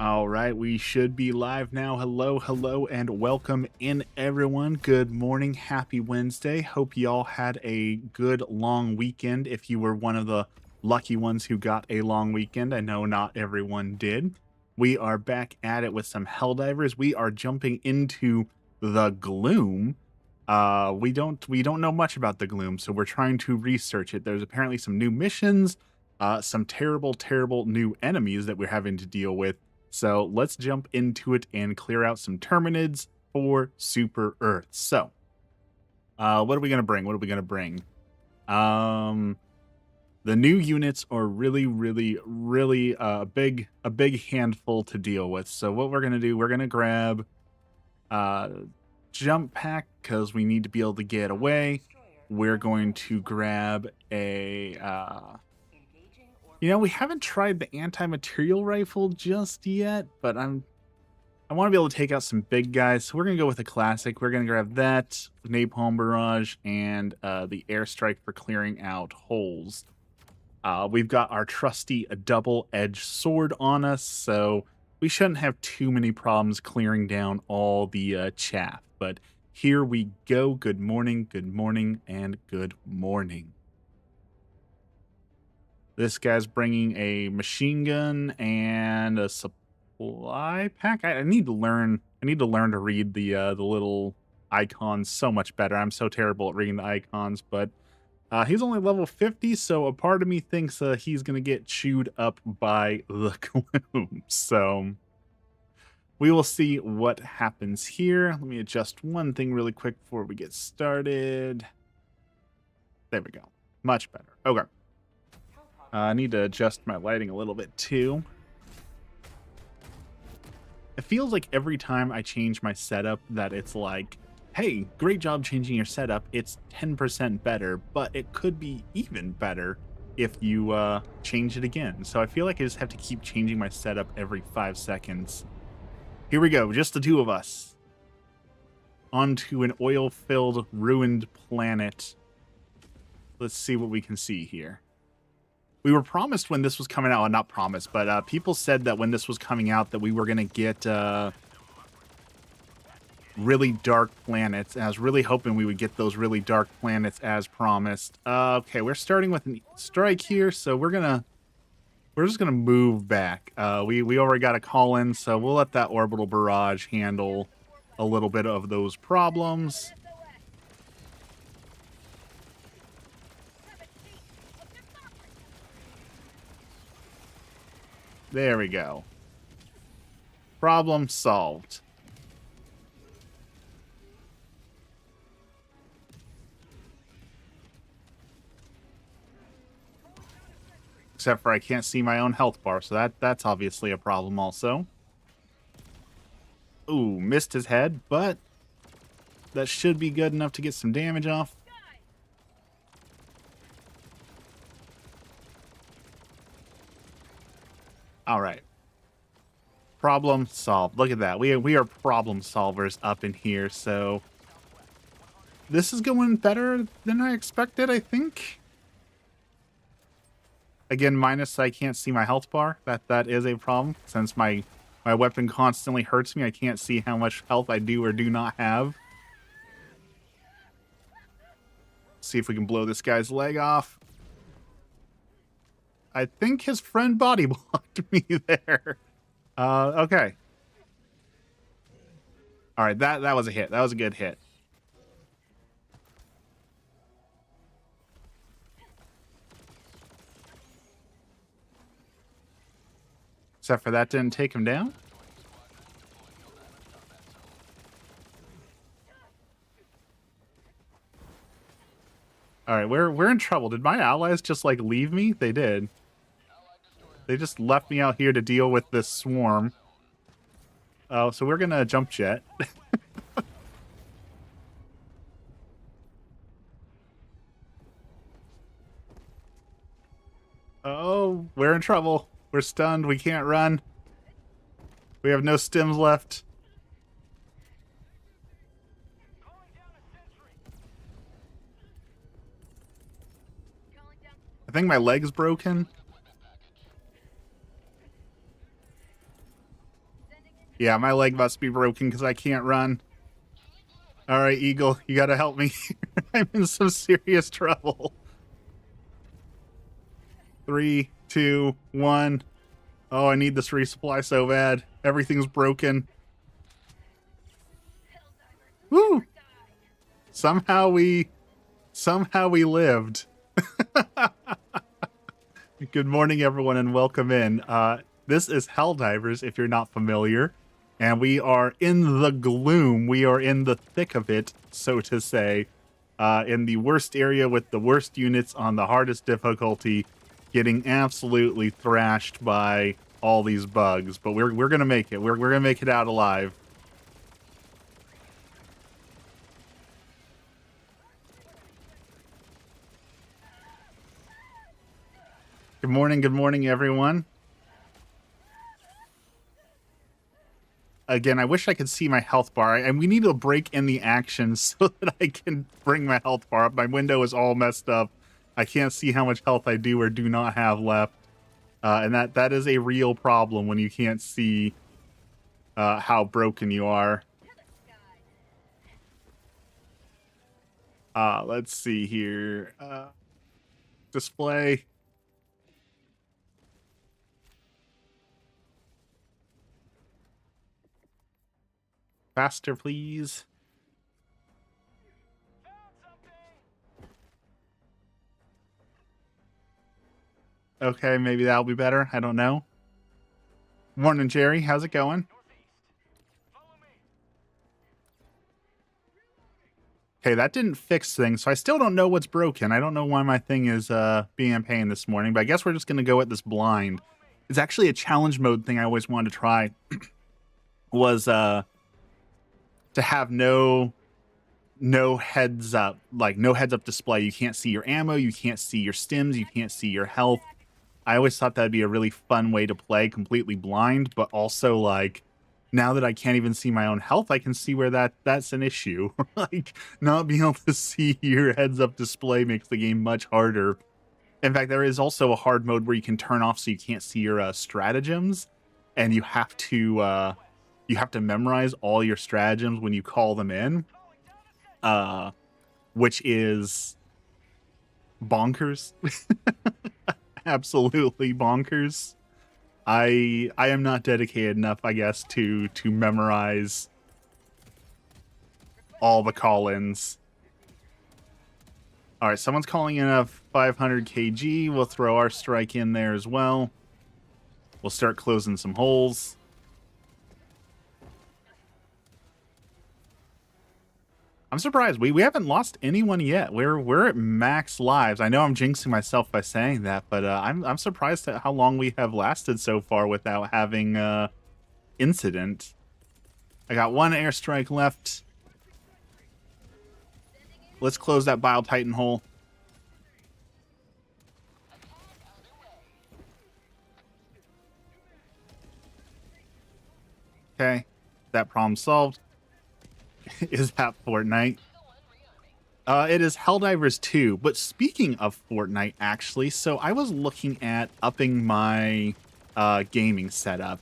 All right, we should be live now. Hello, hello, and welcome in, everyone. Good morning. Happy Wednesday. Hope y'all had a good long weekend. If you were one of the lucky ones who got a long weekend, I know not everyone did. We are back at it with some Helldivers. We are jumping into the Gloom. We don't know much about the Gloom, so we're trying to research it. There's apparently some new missions, some terrible new enemies that we're having to deal with. So let's jump into it and clear out some Terminids for Super Earth. So, what are we gonna bring? What are we gonna bring? The new units are really a big handful to deal with. So what we're gonna do? We're gonna grab jump pack because we need to be able to get away. We're going to grab a we haven't tried the anti-material rifle just yet, but I want to be able to take out some big guys, so we're going to go with a classic. We're going to grab that, napalm barrage, and the airstrike for clearing out holes. We've got our trusty double-edged sword on us, so we shouldn't have too many problems clearing down all the chaff. But here we go. Good morning, and good morning. This guy's bringing a machine gun and a supply pack. I need to learn. I need to learn to read the little icons so much better. I'm so terrible at reading the icons. But he's only level 50, so a part of me thinks he's gonna get chewed up by the Gloom. So we will see what happens here. Let me adjust one thing really quick before we get started. There we go. Much better. Okay. I need to adjust my lighting a little bit too. It feels like every time I change my setup that it's like, hey, great job changing your setup. It's 10% better, but it could be even better if you change it again. So I feel like I just have to keep changing my setup every 5 seconds. Here we go, just the two of us. Onto an oil-filled, ruined planet. Let's see what we can see here. We were promised when this was coming out, well, not promised, but people said that when this was coming out that we were going to get really dark planets. And I was really hoping we would get those really dark planets as promised. Okay, we're starting with a strike here, so we're just gonna move back. We already got a call in, so we'll let that orbital barrage handle a little bit of those problems. There we go. Problem solved. Except for I can't see my own health bar, so that's obviously a problem also. Ooh, missed his head, but that should be good enough to get some damage off. All right. Problem solved. Look at that. We are problem solvers up in here, so this is going better than I expected, I think. Again, minus I can't see my health bar. That is a problem. Since my weapon constantly hurts me, I can't see how much health I do or do not have. See if we can blow this guy's leg off. I think his friend body blocked me there. Okay. All right, that was a hit. That was a good hit. Except for that didn't take him down. All right, we're in trouble. Did my allies just like leave me? They did. They just left me out here to deal with this swarm. Oh, so we're gonna jump jet. Oh, we're in trouble. We're stunned. We can't run. We have no stims left. I think my leg's broken. Yeah, my leg must be broken because I can't run. All right, Eagle, you gotta help me. I'm in some serious trouble. 3, 2, 1. Oh, I need this resupply so bad. Everything's broken. Woo! Somehow we lived. Good morning, everyone, and welcome in. This is Helldivers, if you're not familiar, and we are in the gloom. We are in the thick of it, so to say, in the worst area with the worst units on the hardest difficulty, getting absolutely thrashed by all these bugs. But we're gonna make it. We're gonna make it out alive. Good morning, everyone. Again, I wish I could see my health bar, and we need a break in the action so that I can bring my health bar up. My window is all messed up. I can't see how much health I do or do not have left, and that is a real problem when you can't see how broken you are. Let's see here. Display. Faster, please. Okay, maybe that'll be better. I don't know. Morning, Jerry. How's it going? Okay, that didn't fix things, so I still don't know what's broken. I don't know why my thing is being a pain this morning, but I guess we're just going to go at this blind. It's actually a challenge mode thing I always wanted to try. Was to have no heads up, like no heads up display. You can't see your ammo, you can't see your stims, you can't see your health. I always thought that'd be a really fun way to play completely blind, but also like now that I can't even see my own health, I can see where that's an issue. Like not being able to see your heads up display makes the game much harder. In fact, there is also a hard mode where you can turn off so you can't see your stratagems, and you have to memorize all your stratagems when you call them in, which is bonkers. Absolutely bonkers. I am not dedicated enough, I guess, to memorize all the call-ins. All right, someone's calling in a 500 kg. We'll throw our strike in there as well. We'll start closing some holes. I'm surprised. We haven't lost anyone yet. We're at max lives. I know I'm jinxing myself by saying that, but I'm surprised at how long we have lasted so far without having incident. I got one airstrike left. Let's close that Bile Titan hole. Okay, that problem solved. Is that Fortnite? It is Helldivers 2, but speaking of Fortnite, actually, so I was looking at upping my gaming setup,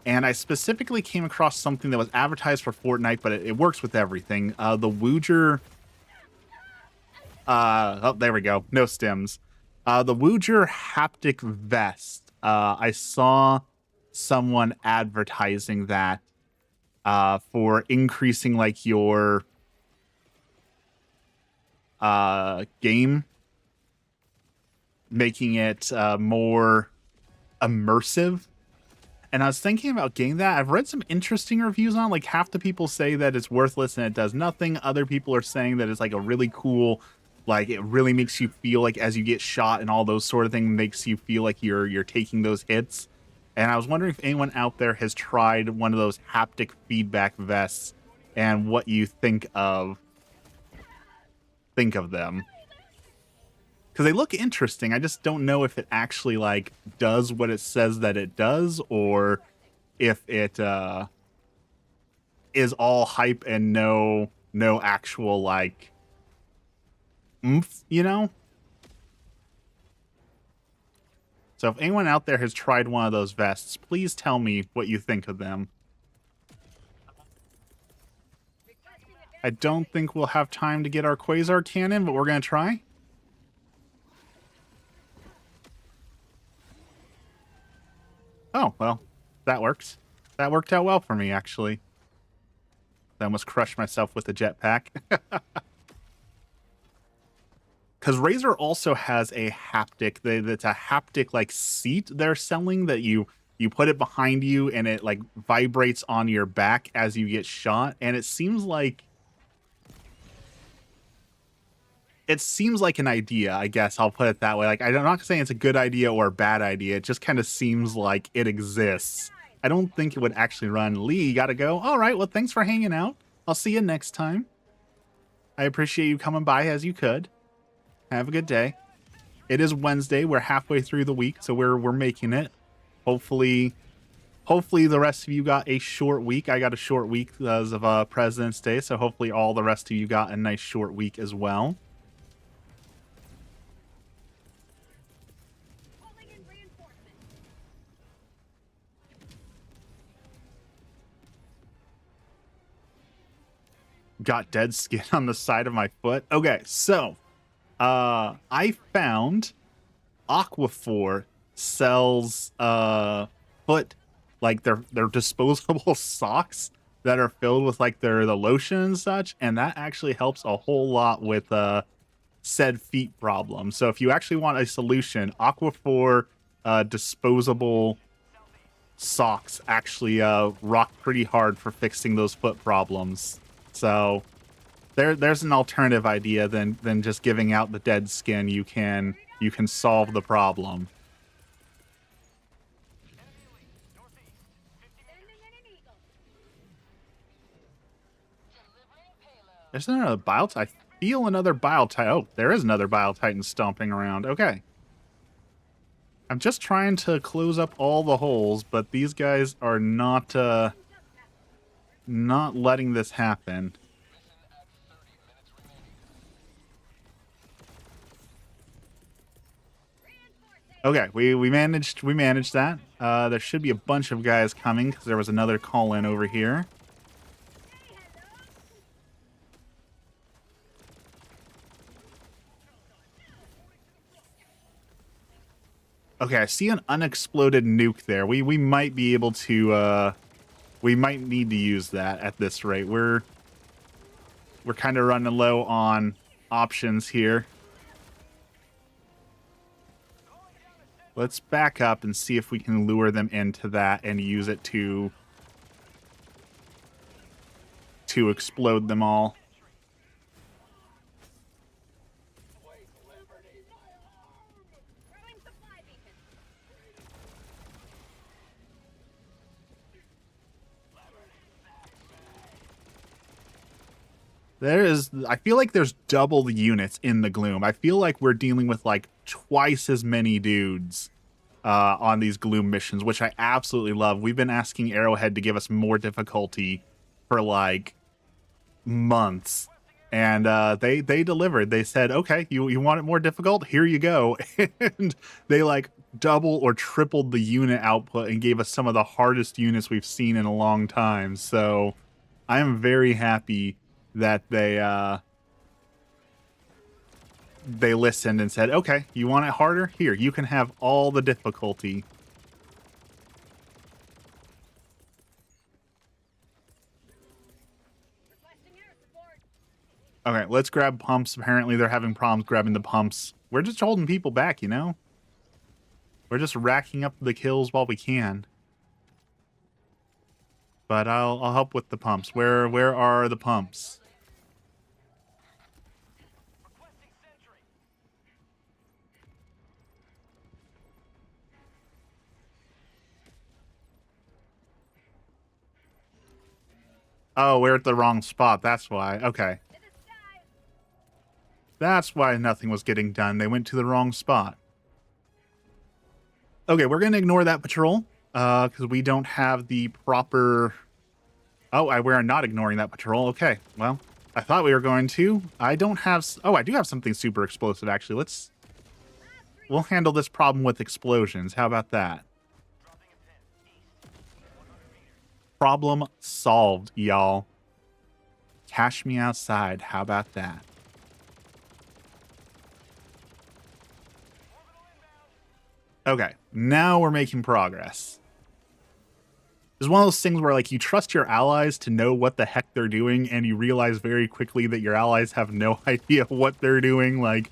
and I specifically came across something that was advertised for Fortnite, but it works with everything. The Wooger... oh, there we go. No stims. The Wooger haptic vest. I saw someone advertising that for increasing, like, your game, making it more immersive. And I was thinking about getting that. I've read some interesting reviews on it. Like half the people say that it's worthless and it does nothing. Other people are saying that it's like a really cool, like it really makes you feel like as you get shot and all those sort of things, makes you feel like you're taking those hits. And I was wondering if anyone out there has tried one of those haptic feedback vests and what you think of them. Because they look interesting. I just don't know if it actually like does what it says that it does, or if it is all hype and no actual like oomph, you know? So if anyone out there has tried one of those vests, please tell me what you think of them. I don't think we'll have time to get our Quasar Cannon, but we're going to try. Oh, well, that works. That worked out well for me, actually. I almost crushed myself with the jetpack. Because Razer also has a haptic, that's a haptic like seat they're selling that you put it behind you and it like vibrates on your back as you get shot. And it seems like an idea, I guess I'll put it that way. Like, I'm not saying it's a good idea or a bad idea. It just kind of seems like it exists. I don't think it would actually run. Lee, you gotta go. All right, well, thanks for hanging out. I'll see you next time. I appreciate you coming by as you could. Have a good day. It is Wednesday. We're halfway through the week, so we're making it. Hopefully the rest of you got a short week. I got a short week as of President's Day, so hopefully all the rest of you got a nice short week as well. Got dead skin on the side of my foot. Okay, so I found Aquaphor sells foot, like their disposable socks that are filled with like the lotion and such, and that actually helps a whole lot with said feet problem. So if you actually want a solution, Aquaphor disposable socks actually rock pretty hard for fixing those foot problems. So there's an alternative idea than just giving out the dead skin. You can solve the problem. There's another Bile Titan. I feel another Bile Titan. Oh, there is another Bile Titan stomping around. Okay. I'm just trying to close up all the holes, but these guys are not letting this happen. Okay, we managed that. There should be a bunch of guys coming because there was another call in over here. Okay, I see an unexploded nuke there. We might be able to we might need to use that at this rate. We're kind of running low on options here. Let's back up and see if we can lure them into that and use it to explode them all. I feel like there's double the units in the Gloom. I feel like we're dealing with like twice as many dudes on these Gloom missions, which I absolutely love. We've been asking Arrowhead to give us more difficulty for like months, and they delivered. They said, okay, you want it more difficult? Here you go. And they like double or tripled the unit output and gave us some of the hardest units we've seen in a long time. So I am very happy that they listened and said, okay, you want it harder? Here, you can have all the difficulty. Okay, let's grab pumps. Apparently they're having problems grabbing the pumps. We're just holding people back, you know? We're just racking up the kills while we can. But I'll help with the pumps. Where are the pumps? Oh, we're at the wrong spot. That's why. Okay. That's why nothing was getting done. They went to the wrong spot. Okay, we're going to ignore that patrol because we don't have the proper... Oh, we're not ignoring that patrol. Okay, well, I thought we were going to. I don't have... Oh, I do have something super explosive, actually. We'll handle this problem with explosions. How about that? Problem solved, y'all. Cash me outside. How about that? Okay, now we're making progress. It's one of those things where, like, you trust your allies to know what the heck they're doing, and you realize very quickly that your allies have no idea what they're doing. Like,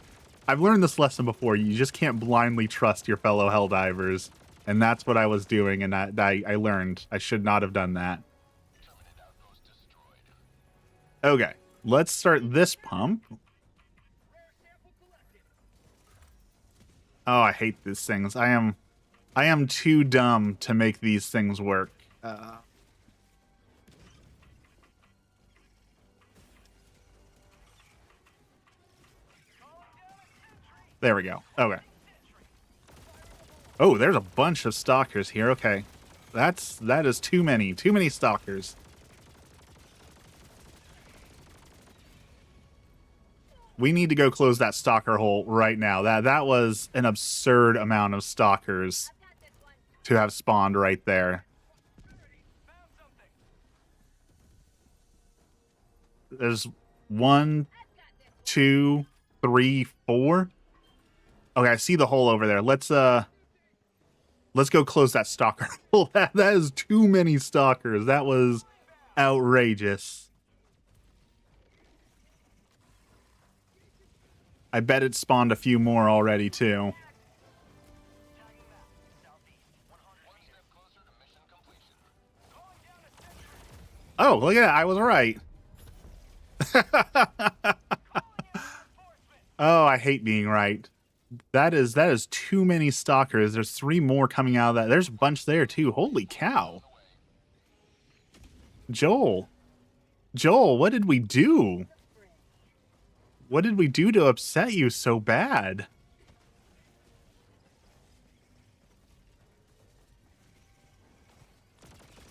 I've learned this lesson before. You just can't blindly trust your fellow Helldivers, and that's what I was doing, and I learned I should not have done that. Okay, let's start this pump. Oh, I hate these things. I am too dumb to make these things work. There we go. Okay. Oh, there's a bunch of stalkers here. Okay. That is too many. Too many stalkers. We need to go close that stalker hole right now. That was an absurd amount of stalkers to have spawned right there. There's 1, 2, 3, 4. Okay, I see the hole over there. Let's go close that stalker hole. That is too many stalkers. That was outrageous. I bet it spawned a few more already, too. Oh, look at that. I was right. Oh, I hate being right. That is too many stalkers. There's 3 more coming out of that. There's a bunch there, too. Holy cow. Joel, what did we do? What did we do to upset you so bad?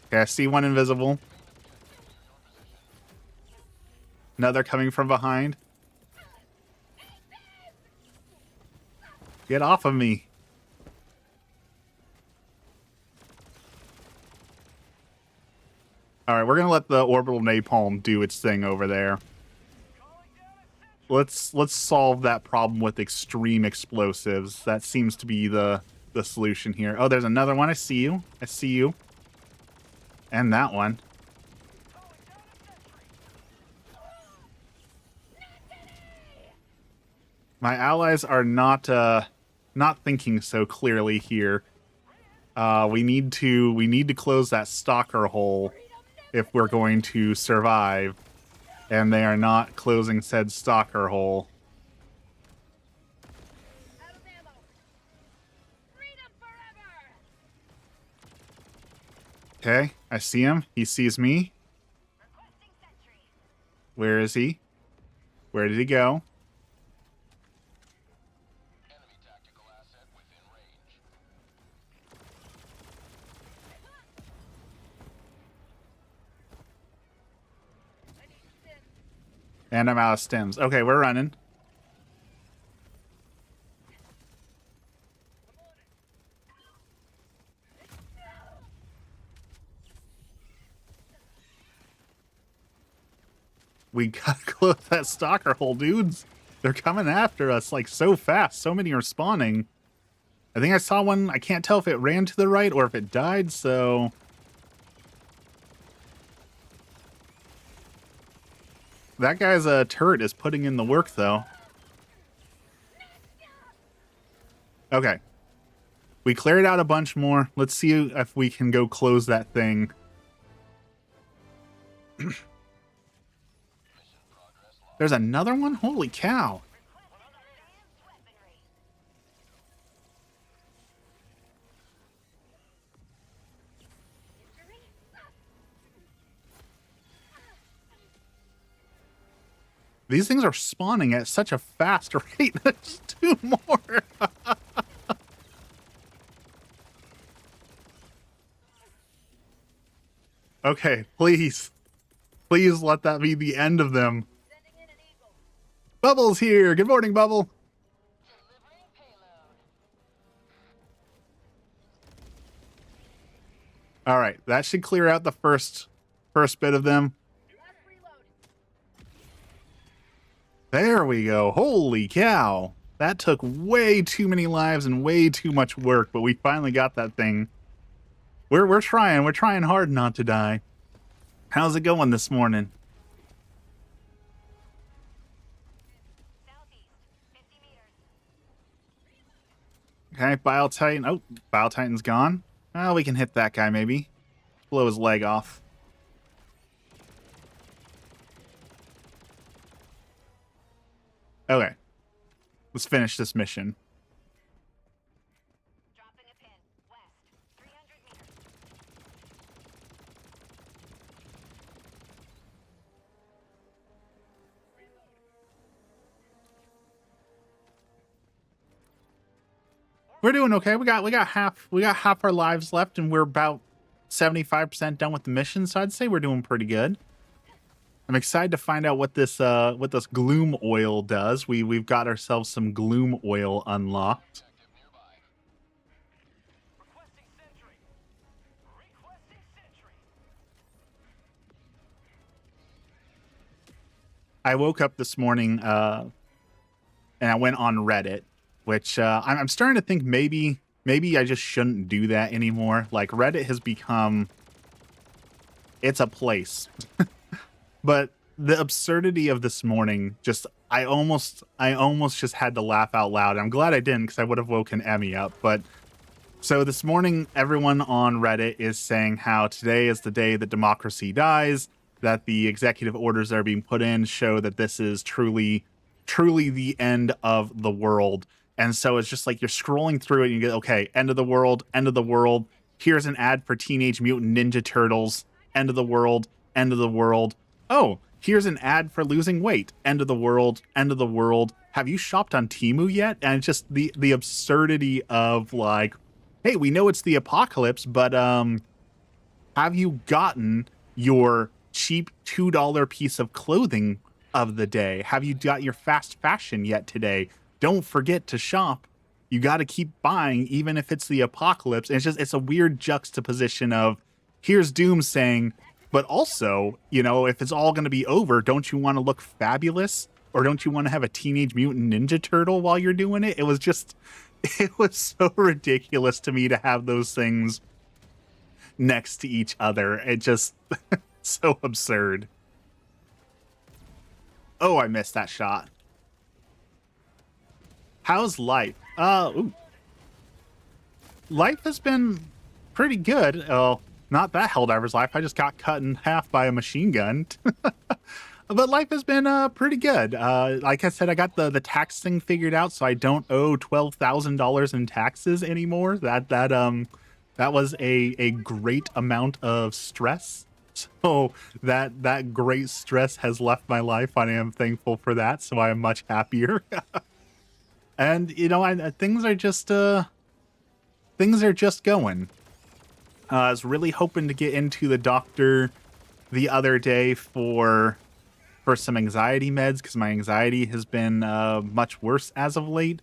Okay, I see one invisible. Another coming from behind. Get off of me. All right, we're going to let the orbital napalm do its thing over there. Let's solve that problem with extreme explosives. That seems to be the solution here. Oh, there's another one. I see you. I see you. And that one. My allies are not thinking so clearly here. We need to close that stalker hole if we're going to survive. And they are not closing said stalker hole. Okay, I see him. He sees me. Where is he? Where did he go? And I'm out of stems. Okay, we're running. We gotta close that stalker hole, dudes. They're coming after us like so fast. So many are spawning. I think I saw one. I can't tell if it ran to the right or if it died, so... That guy's turret is putting in the work, though. Okay. We cleared out a bunch more. Let's see if we can go close that thing. There's another one? Holy cow. These things are spawning at such a fast rate. There's 2 more. Okay, please. Please let that be the end of them. Bubble's here. Good morning, Bubble. All right, that should clear out the first bit of them. There we go. Holy cow. That took way too many lives and way too much work, but we finally got that thing. We're trying. We're trying hard not to die. How's it going this morning? Okay, Bile Titan. Oh, Bile Titan's gone. Oh, we can hit that guy maybe. Blow his leg off. Okay. Let's finish this mission. Dropping a pin. West. 300 meters. We're doing okay. We got half our lives left, and we're about 75% done with the mission. So I'd say we're doing pretty good. I'm excited to find out what this Gloom oil does. We've got ourselves some Gloom oil unlocked. Requesting sentry. Requesting sentry. I woke up this morning and I went on Reddit, which I'm starting to think maybe I just shouldn't do that anymore. Like Reddit has become, it's a place. But the absurdity of this morning, just I almost just had to laugh out loud. I'm glad I didn't, because I would have woken Emmy up. But so this morning, everyone on Reddit is saying how today is the day that democracy dies, that the executive orders that are being put in show that this is truly the end of the world. And so it's just like you're scrolling through it and you get, okay, end of the world, end of the world. Here's an ad for Teenage Mutant Ninja Turtles, end of the world, end of the world. Oh, here's an ad for losing weight. End of the world. End of the world. Have you shopped on Temu yet? And it's just the absurdity of like, hey, we know it's the apocalypse, but have you gotten your cheap $2 piece of clothing of the day? Have you got your fast fashion yet today? Don't forget to shop. You got to keep buying, even if it's the apocalypse. And it's a weird juxtaposition of here's Doom saying, but also, you know, if it's all going to be over, don't you want to look fabulous? Or don't you want to have a Teenage Mutant Ninja Turtle while you're doing it? It was so ridiculous to me to have those things next to each other. It just, so absurd. Oh, I missed that shot. How's life? Life has been pretty good. Oh, not that Helldivers life. I just got cut in half by a machine gun. But life has been pretty good. Like I said, I got the tax thing figured out, so I don't owe $12,000 in taxes anymore. That was a great amount of stress. So that great stress has left my life. I am thankful for that. So I am much happier. And you know, things are just going. I was really hoping to get into the doctor the other day for some anxiety meds, because my anxiety has been much worse as of late.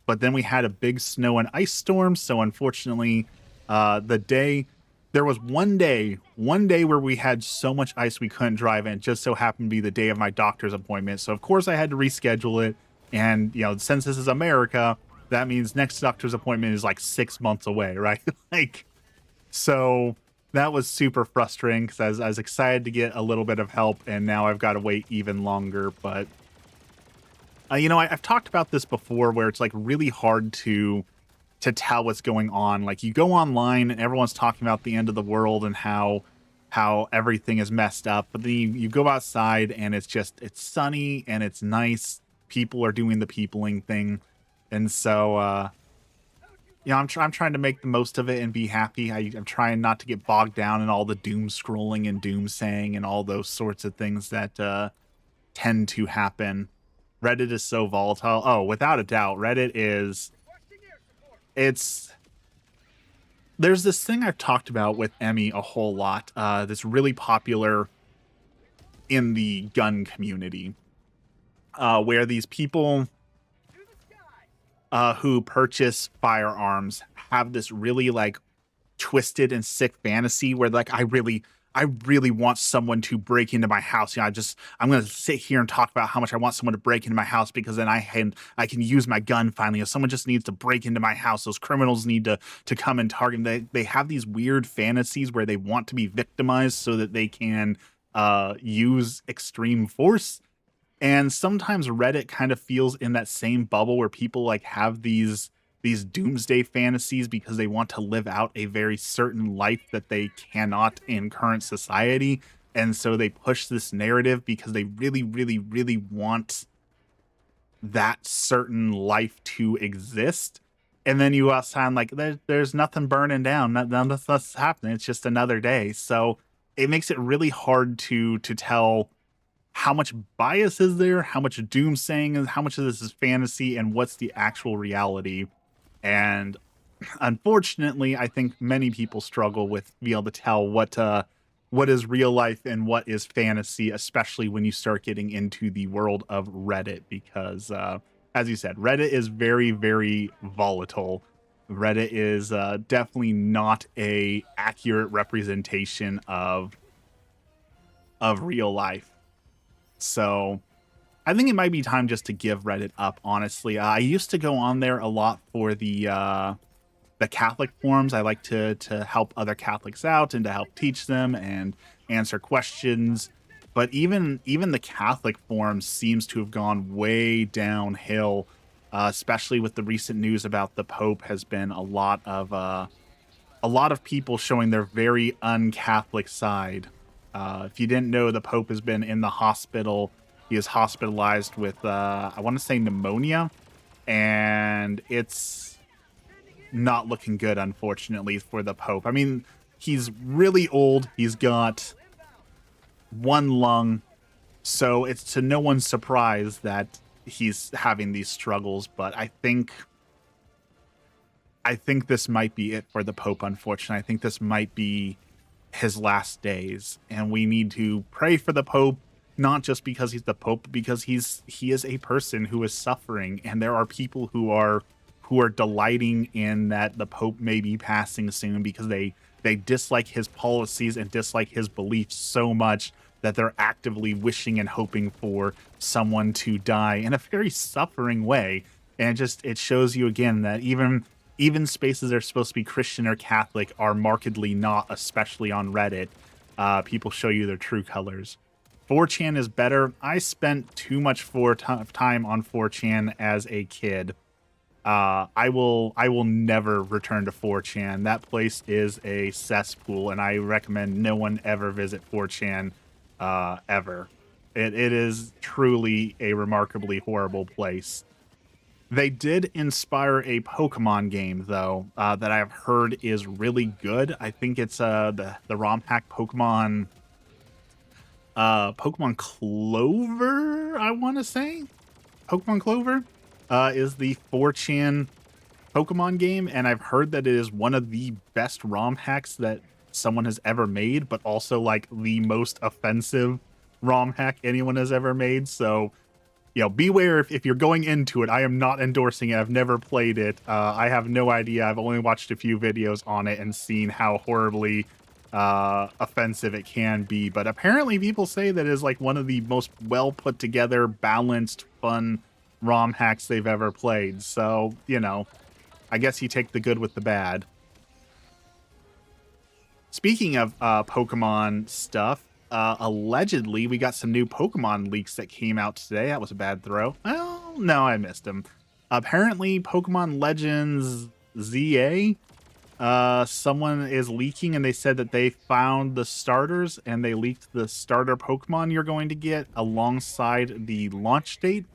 But then we had a big snow and ice storm, so unfortunately, there was one day where we had so much ice we couldn't drive, and it just so happened to be the day of my doctor's appointment. So of course I had to reschedule it, and you know, since this is America, that means next doctor's appointment is like 6 months away, right? Like, so that was super frustrating, because I was excited to get a little bit of help, and now I've got to wait even longer. But you know, I've talked about this before, where it's like really hard to tell what's going on. Like you go online and everyone's talking about the end of the world and how everything is messed up, but then you go outside and it's sunny and it's nice. People are doing the peopling thing, and so you know, I'm trying to make the most of it and be happy. I'm trying not to get bogged down in all the doom scrolling and doom saying and all those sorts of things that tend to happen. Reddit is so volatile. Oh, without a doubt, Reddit is. There's this thing I've talked about with Emmy a whole lot. That's really popular in the gun community, where these people who purchase firearms have this really like twisted and sick fantasy where like I I really want someone to break into my house. I'm going to sit here and talk about how much I want someone to break into my house because then I can use my gun finally. If someone just needs to break into my house, those criminals need to come and target them. They have these weird fantasies where they want to be victimized so that they can use extreme force. And sometimes Reddit kind of feels in that same bubble where people like have these doomsday fantasies because they want to live out a very certain life that they cannot in current society. And so they push this narrative because they really, really, really want that certain life to exist. And then you sound like there's nothing burning down, none of that's happening. It's just another day. So it makes it really hard to tell how much bias is there, how much doomsaying is, how much of this is fantasy, and what's the actual reality. And unfortunately, I think many people struggle with being able to tell what is real life and what is fantasy, especially when you start getting into the world of Reddit, because as you said, Reddit is very, very volatile. Reddit is definitely not a accurate representation of real life. So I think it might be time just to give Reddit up, honestly. I used to go on there a lot for the Catholic forums. I like to help other Catholics out and to help teach them and answer questions. But even the Catholic forum seems to have gone way downhill, especially with the recent news about the Pope. Has been a lot of people showing their very un-Catholic side. If you didn't know, the Pope has been in the hospital. He is hospitalized with, I want to say, pneumonia, and it's not looking good, unfortunately, for the Pope. I mean, he's really old. He's got one lung, so it's to no one's surprise that he's having these struggles. But I think this might be it for the Pope, unfortunately. I think this might be his last days, and we need to pray for the Pope, not just because he's the Pope, but because he is a person who is suffering, and there are people who are delighting in that the Pope may be passing soon because they dislike his policies and dislike his beliefs so much that they're actively wishing and hoping for someone to die in a very suffering way. And it shows you again that even spaces that are supposed to be Christian or Catholic are markedly not, especially on Reddit. People show you their true colors. 4chan is better. I spent too much time on 4chan as a kid. I will never return to 4chan. That place is a cesspool, and I recommend no one ever visit 4chan ever. It is truly a remarkably horrible place. They did inspire a Pokemon game, though, that I've heard is really good. I think it's the ROM hack Pokemon Clover, I want to say. Pokemon Clover is the 4chan Pokemon game, and I've heard that it is one of the best ROM hacks that someone has ever made, but also like the most offensive ROM hack anyone has ever made. So beware if you're going into it. I am not endorsing it. I've never played it. I have no idea. I've only watched a few videos on it and seen how horribly offensive it can be. But apparently people say that it is like one of the most well put together, balanced, fun ROM hacks they've ever played. So, I guess you take the good with the bad. Speaking of Pokemon stuff, allegedly we got some new Pokemon leaks that came out today. That was a bad throw. Well, no, I missed them. Apparently Pokemon Legends ZA, someone is leaking, and they said that they found the starters and they leaked the starter Pokemon you're going to get alongside the launch date.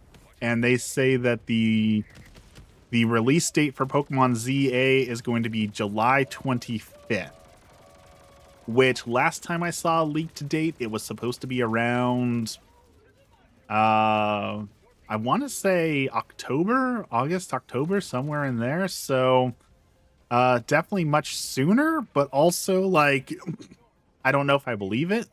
And they say that the release date for Pokemon ZA is going to be July 25th. Which last time I saw a leaked date, it was supposed to be around, I want to say August, October, somewhere in there. So definitely much sooner, but also like, I don't know if I believe it.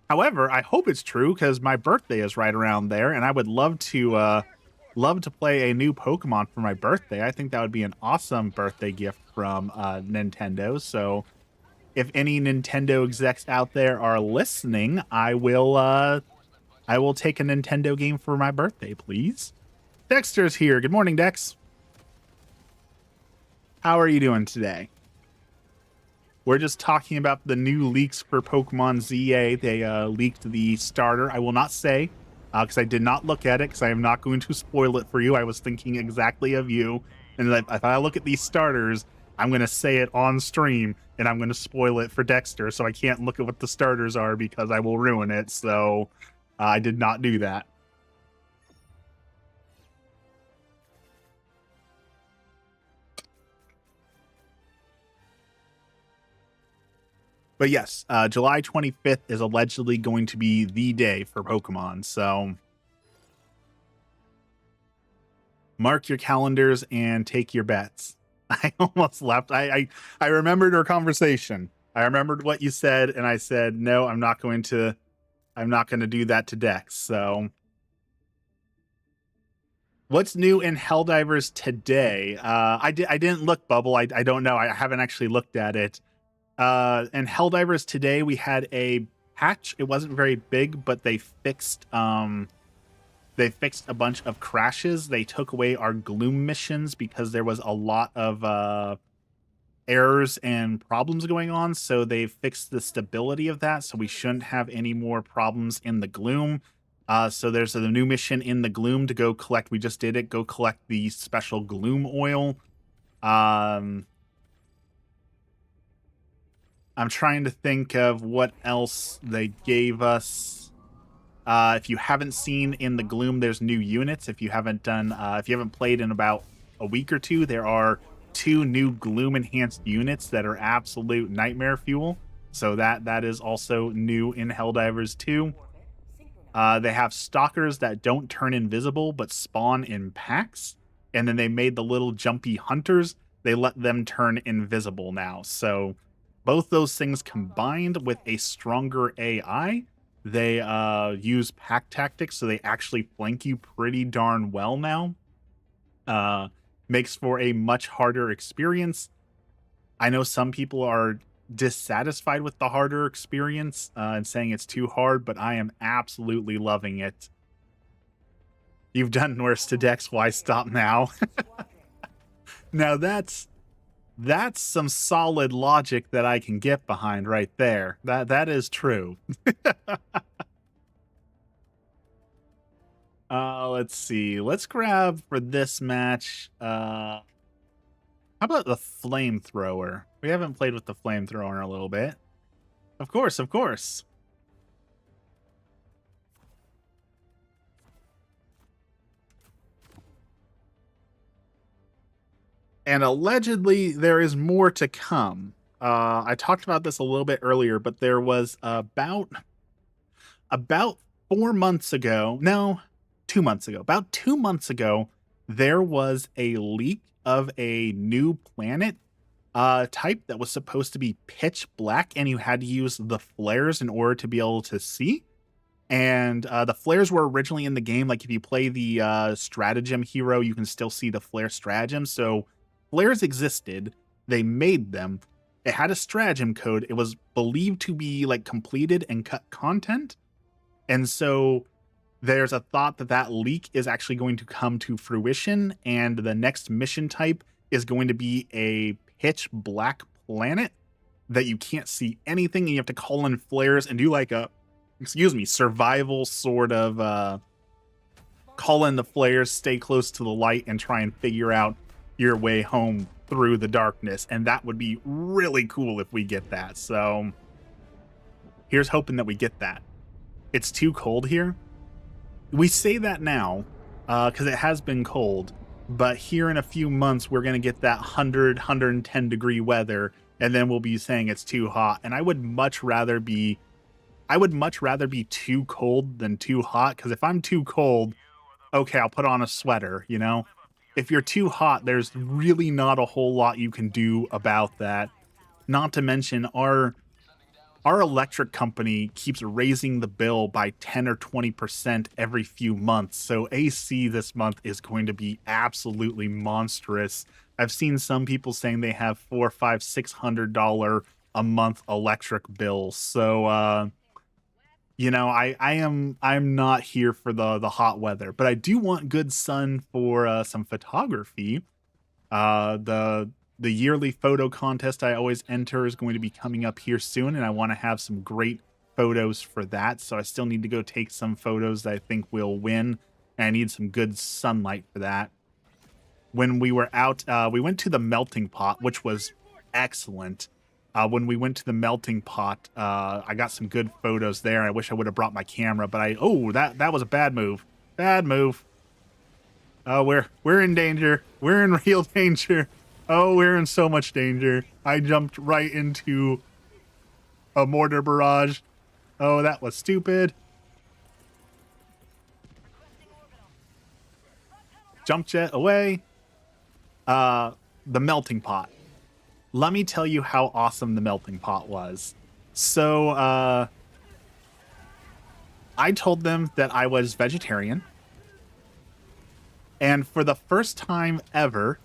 However, I hope it's true because my birthday is right around there, and I would love to play a new Pokemon for my birthday. I think that would be an awesome birthday gift from Nintendo. So if any Nintendo execs out there are listening, I will take a Nintendo game for my birthday, please. Dexter's here. Good morning, Dex. How are you doing today? We're just talking about the new leaks for Pokemon ZA. They leaked the starter. I will not say, because I did not look at it, because I am not going to spoil it for you. I was thinking exactly of you. And if I look at these starters, I'm going to say it on stream, and I'm going to spoil it for Dexter, so I can't look at what the starters are because I will ruin it. So I did not do that. But yes, July 25th is allegedly going to be the day for Pokemon. So mark your calendars and take your bets. I almost left. I remembered our conversation. I remembered what you said, and I said, no, I'm not going to do that to Dex. So what's new in Helldivers today? I didn't look, Bubble. I don't know. I haven't actually looked at it. In Helldivers today, we had a patch. It wasn't very big, but they fixed a bunch of crashes. They took away our Gloom missions because there was a lot of errors and problems going on. So they fixed the stability of that, so we shouldn't have any more problems in the Gloom. So there's a new mission in the Gloom to go collect. We just did it. Go collect the special Gloom oil. I'm trying to think of what else they gave us. If you haven't seen in the Gloom, there's new units. If you haven't played in about a week or two, there are 2 new Gloom enhanced units that are absolute nightmare fuel. So that is also new in Helldivers 2. They have stalkers that don't turn invisible but spawn in packs. And then they made the little jumpy hunters. They let them turn invisible now. So both those things combined with a stronger AI, they use pack tactics, so they actually flank you pretty darn well now. Makes for a much harder experience. I know some people are dissatisfied with the harder experience and saying it's too hard, but I am absolutely loving it. You've done worse to Dex, why stop now? Now that's some solid logic that I can get behind right there. That is true. Let's see. Let's grab for this match. How about the flamethrower? We haven't played with the flamethrower in a little bit. Of course, of course. And allegedly, there is more to come. I talked about this a little bit earlier, but there was about 4 months ago. No, 2 months ago. About 2 months ago, there was a leak of a new planet type that was supposed to be pitch black, and you had to use the flares in order to be able to see. And the flares were originally in the game. Like if you play the stratagem hero, you can still see the flare stratagem. So flares existed. They made them. It had a stratagem code. It was believed to be like completed and cut content. And so there's a thought that that leak is actually going to come to fruition. And the next mission type is going to be a pitch black planet that you can't see anything. And you have to call in flares and do like a, survival sort of call in the flares, stay close to the light, and try and figure out your way home through the darkness. And that would be really cool if we get that. So here's hoping that we get that. It's too cold here. We say that now because it has been cold, but here in a few months we're going to get that 110 degree weather, and then we'll be saying it's too hot. And I would much rather be too cold than too hot, because if I'm too cold, okay, I'll put on a sweater, you know? If you're too hot, there's really not a whole lot you can do about that. Not to mention our electric company keeps raising the bill by 10 or 20% every few months. So AC this month is going to be absolutely monstrous. I've seen some people saying they have $400, $500, $600 a month electric bill. So I'm not here for the hot weather, but I do want good sun for some photography. The yearly photo contest I always enter is going to be coming up here soon, and I want to have some great photos for that. So I still need to go take some photos that I think will win, and I need some good sunlight for that. When we were out, we went to the melting pot, which was excellent. When we went to the melting pot, I got some good photos there. I wish I would have brought my camera, but that was a bad move. Bad move. Oh, we're in danger. We're in real danger. Oh, we're in so much danger. I jumped right into a mortar barrage. Oh, that was stupid. Jump jet away. The melting pot. Let me tell you how awesome the melting pot was. So, I told them that I was vegetarian. And for the first time ever,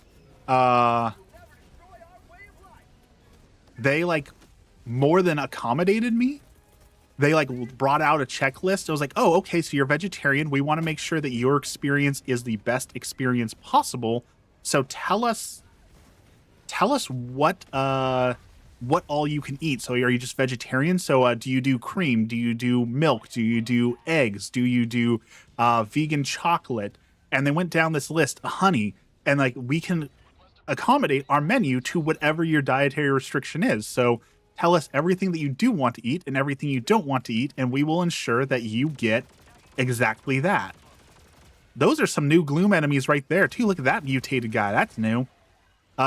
they like more than accommodated me. They like brought out a checklist. I was like, oh, okay, so you're vegetarian. We want to make sure that your experience is the best experience possible. So tell us what all you can eat. So are you just vegetarian? So do you do cream? Do you do milk? Do you do eggs? Do you do vegan chocolate? And they went down this list, honey, and like we can accommodate our menu to whatever your dietary restriction is. So tell us everything that you do want to eat and everything you don't want to eat, and we will ensure that you get exactly that. Those are some new Gloom enemies right there too. Look at that mutated guy. That's new.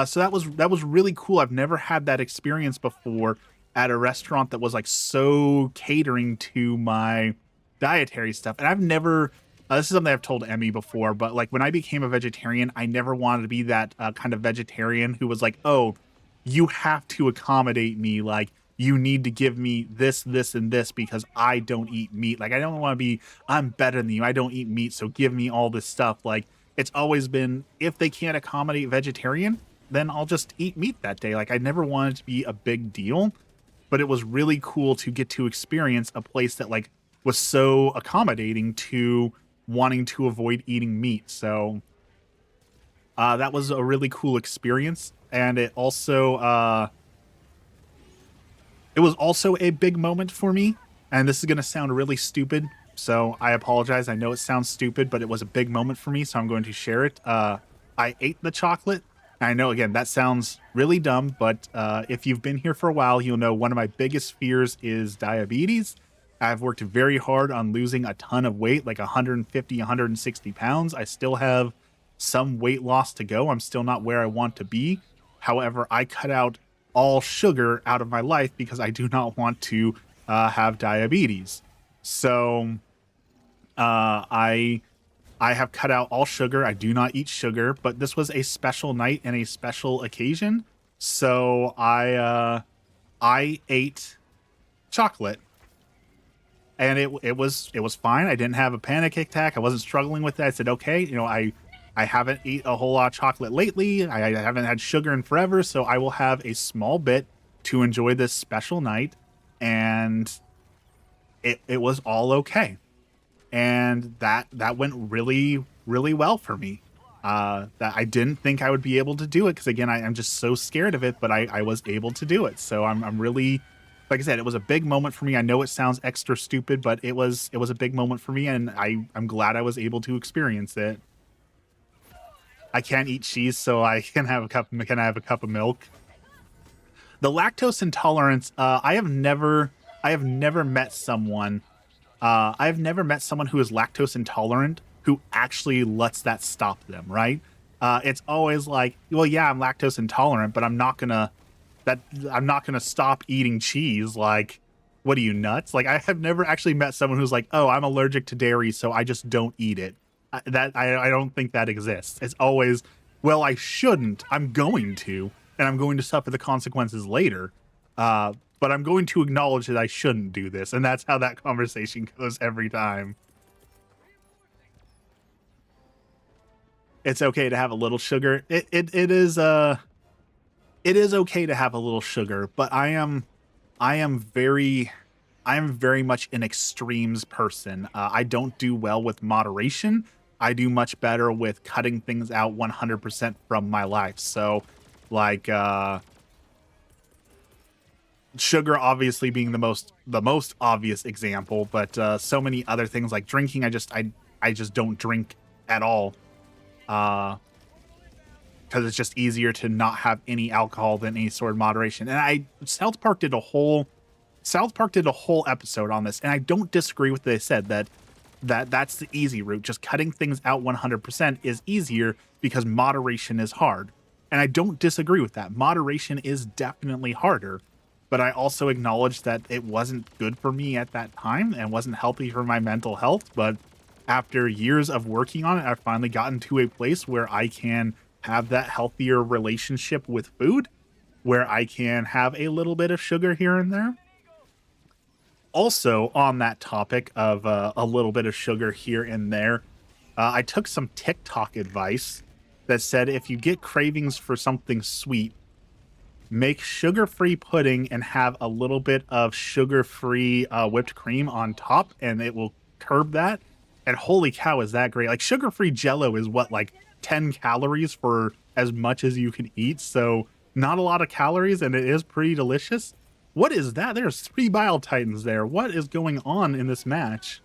So that was really cool. I've never had that experience before at a restaurant that was like so catering to my dietary stuff. And I've never this is something I've told Emmy before, but like when I became a vegetarian, I never wanted to be that kind of vegetarian who was like, oh, you have to accommodate me. Like you need to give me this, this, and this because I don't eat meat. Like I don't want to be, I'm better than you. I don't eat meat, so give me all this stuff. Like it's always been, if they can't accommodate vegetarian, then I'll just eat meat that day. Like I never wanted to be a big deal, but it was really cool to get to experience a place that like was so accommodating to wanting to avoid eating meat. So that was a really cool experience. And it was also a big moment for me. And this is going to sound really stupid, so I apologize. I know it sounds stupid, but it was a big moment for me, so I'm going to share it. I ate the chocolate. I know, again, that sounds really dumb, but if you've been here for a while, you'll know one of my biggest fears is diabetes. I've worked very hard on losing a ton of weight, like 150, 160 pounds. I still have some weight loss to go. I'm still not where I want to be. However, I cut out all sugar out of my life because I do not want to have diabetes. So I have cut out all sugar. I do not eat sugar, but this was a special night and a special occasion. So I ate chocolate. And it was fine. I didn't have a panic attack. I wasn't struggling with it. I said, okay, I haven't eaten a whole lot of chocolate lately. I haven't had sugar in forever, so I will have a small bit to enjoy this special night. And it was all okay. And that went really, really well for me. That I didn't think I would be able to do it because again, I'm just so scared of it, but I was able to do it. So I'm really, like I said, it was a big moment for me. I know it sounds extra stupid, but it was a big moment for me, and I'm glad I was able to experience it. I can't eat cheese, so I can have a cup of milk. The lactose intolerance, I have never met someone who is lactose intolerant who actually lets that stop them, right? It's always like, well, yeah, I'm lactose intolerant, but I'm not gonna stop eating cheese. Like, what are you, nuts? Like, I have never actually met someone who's like, oh, I'm allergic to dairy, so I just don't eat it. I don't think that exists. It's always, well, I shouldn't. I'm going to, and I'm going to suffer the consequences later. But I'm going to acknowledge that I shouldn't do this, and that's how that conversation goes every time. It's okay to have a little sugar. It is it is okay to have a little sugar, but I am very much an extremes person. I don't do well with moderation. I do much better with cutting things out 100% from my life. So, like sugar obviously being the most obvious example, but so many other things like drinking, I just don't drink at all. Uh because it's just easier to not have any alcohol than any sort of moderation. And South Park did a whole episode on this, and I don't disagree with what they said that's the easy route. Just cutting things out 100% is easier because moderation is hard. And I don't disagree with that. Moderation is definitely harder, but I also acknowledge that it wasn't good for me at that time and wasn't healthy for my mental health. But after years of working on it, I've finally gotten to a place where I can have that healthier relationship with food, where I can have a little bit of sugar here and there. Also, on that topic of a little bit of sugar here and there, I took some TikTok advice that said if you get cravings for something sweet, make sugar-free pudding and have a little bit of sugar-free whipped cream on top, and it will curb that. And holy cow, is that great! Like sugar-free Jello is what, like 10 calories for as much as you can eat, so not a lot of calories, and it is pretty delicious. What is that? There's 3 Bile Titans there. What is going on in this match?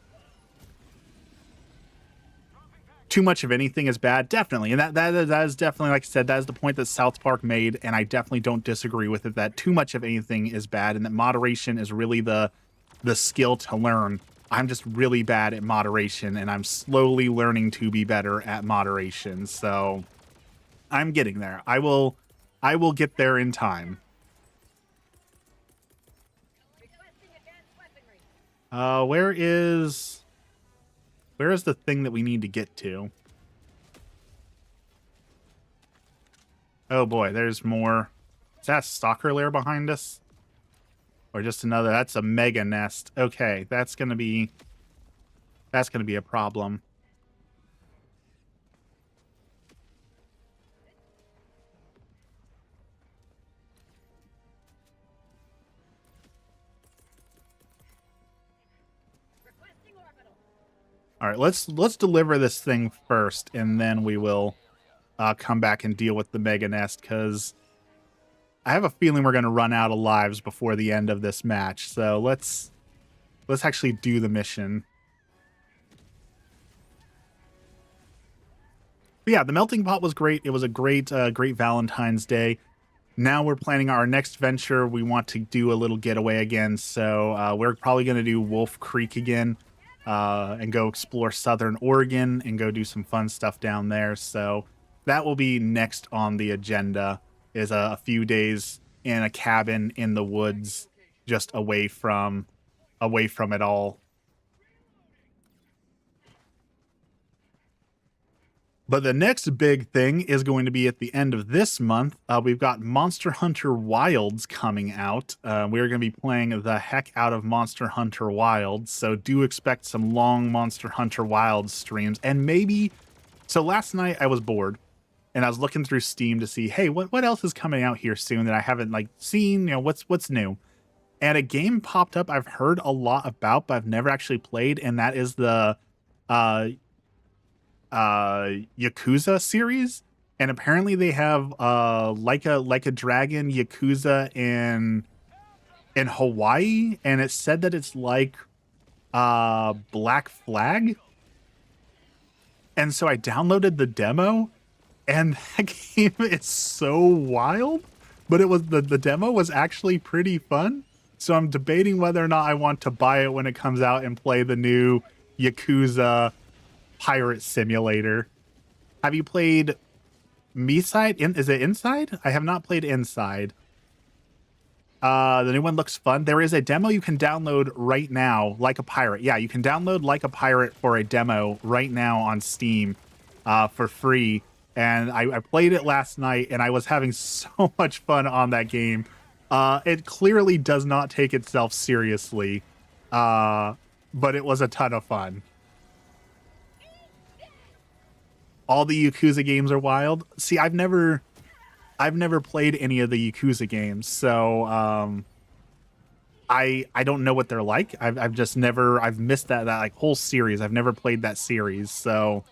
Too much of anything is bad, definitely, and that is definitely, like I said, that is the point that South Park made, and I definitely don't disagree with it. That too much of anything is bad, and that moderation is really the skill to learn. I'm just really bad at moderation, and I'm slowly learning to be better at moderation. So I'm getting there. I will get there in time. Where is the thing that we need to get to? Oh boy, there's more. Is that a stalker lair behind us? Or just another? That's a mega nest. Okay, that's gonna be a problem. All right, let's deliver this thing first, and then we will come back and deal with the mega nest, because I have a feeling we're going to run out of lives before the end of this match. So let's actually do the mission. But yeah, the melting pot was great. It was a great Valentine's Day. Now we're planning our next venture. We want to do a little getaway again, so we're probably going to do Wolf Creek again. And go explore Southern Oregon and go do some fun stuff down there. So that will be next on the agenda, is a few days in a cabin in the woods, just away from it all. But the next big thing is going to be at the end of this month. We've got Monster Hunter Wilds coming out. We're going to be playing the heck out of Monster Hunter Wilds, so do expect some long Monster Hunter Wilds streams. And maybe, so last night I was bored, and I was looking through Steam to see, hey, what else is coming out here soon that I haven't like seen? You know, what's new? And a game popped up I've heard a lot about, but I've never actually played, and that is the Yakuza series, and apparently they have like a dragon Yakuza in Hawaii, and it said that it's like Black Flag. And so I downloaded the demo, and that game is so wild, but the demo was actually pretty fun. So I'm debating whether or not I want to buy it when it comes out and play the new Yakuza pirate simulator. Have you played Inside? Is it Inside? I have not played Inside. The new one looks fun. There is a demo you can download right now, Like a Pirate. Yeah, you can download Like a Pirate for a demo right now on Steam for free. And I played it last night, and I was having so much fun on that game. It clearly does not take itself seriously, but it was a ton of fun. All the Yakuza games are wild. See, I've never I've never played any of the Yakuza games, so I don't know what they're like. I've just never I've missed that like whole series. I've never played that series, so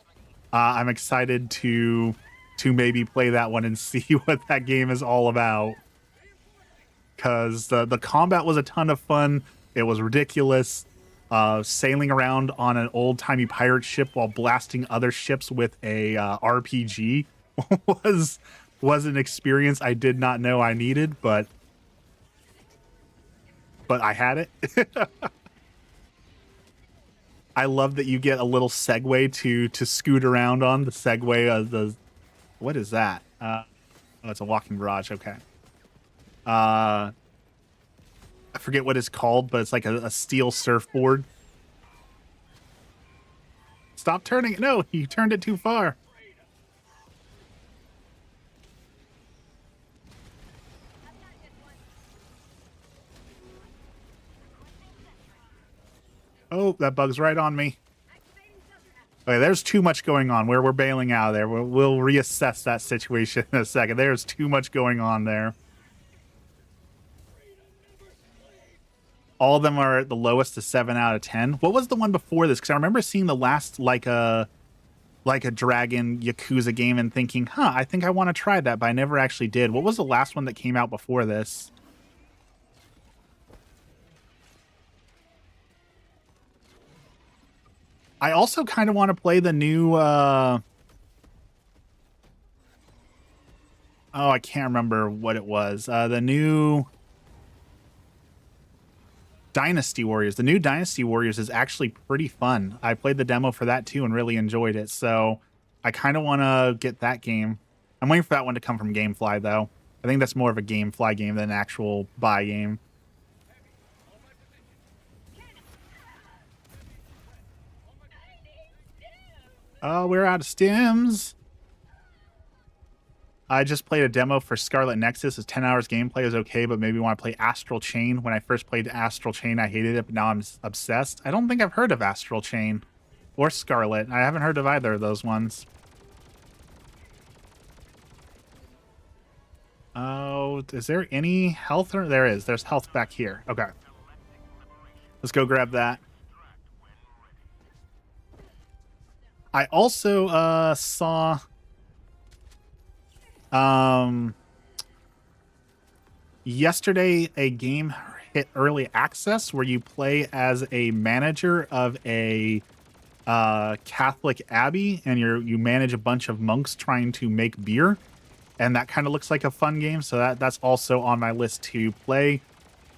I'm excited to maybe play that one and see what that game is all about. Because the combat was a ton of fun. It was ridiculous. Sailing around on an old timey pirate ship while blasting other ships with a RPG was was an experience I did not know I needed, but I had it. I love that you get a little Segway to scoot around on. The Segway, the what is that? Oh, it's a walking garage. Okay. I forget what it's called, but it's like a steel surfboard. Stop turning it. No, you turned it too far. Oh, that bug's right on me. Okay, there's too much going on. We're bailing out of there. We'll reassess that situation in a second. There's too much going on there. All of them are at the lowest to 7 out of 10. What was the one before this? Because I remember seeing the last like a Dragon Yakuza game and thinking, huh, I think I want to try that, but I never actually did. What was the last one that came out before this? I also kind of want to play the new oh, I can't remember what it was. The new Dynasty Warriors. The new Dynasty Warriors is actually pretty fun. I played the demo for that too and really enjoyed it. So I kind of want to get that game. I'm waiting for that one to come from Gamefly though. I think that's more of a Gamefly game than an actual buy game. Oh, we're out of stims. I just played a demo for Scarlet Nexus. It's 10 hours gameplay is okay, but maybe want to play Astral Chain. When I first played Astral Chain, I hated it, but now I'm obsessed. I don't think I've heard of Astral Chain or Scarlet. I haven't heard of either of those ones. Oh, is there any health? There is. There's health back here. Okay. Let's go grab that. I also saw yesterday a game hit early access where you play as a manager of a Catholic abbey and you manage a bunch of monks trying to make beer, and that kind of looks like a fun game, so that's also on my list to play.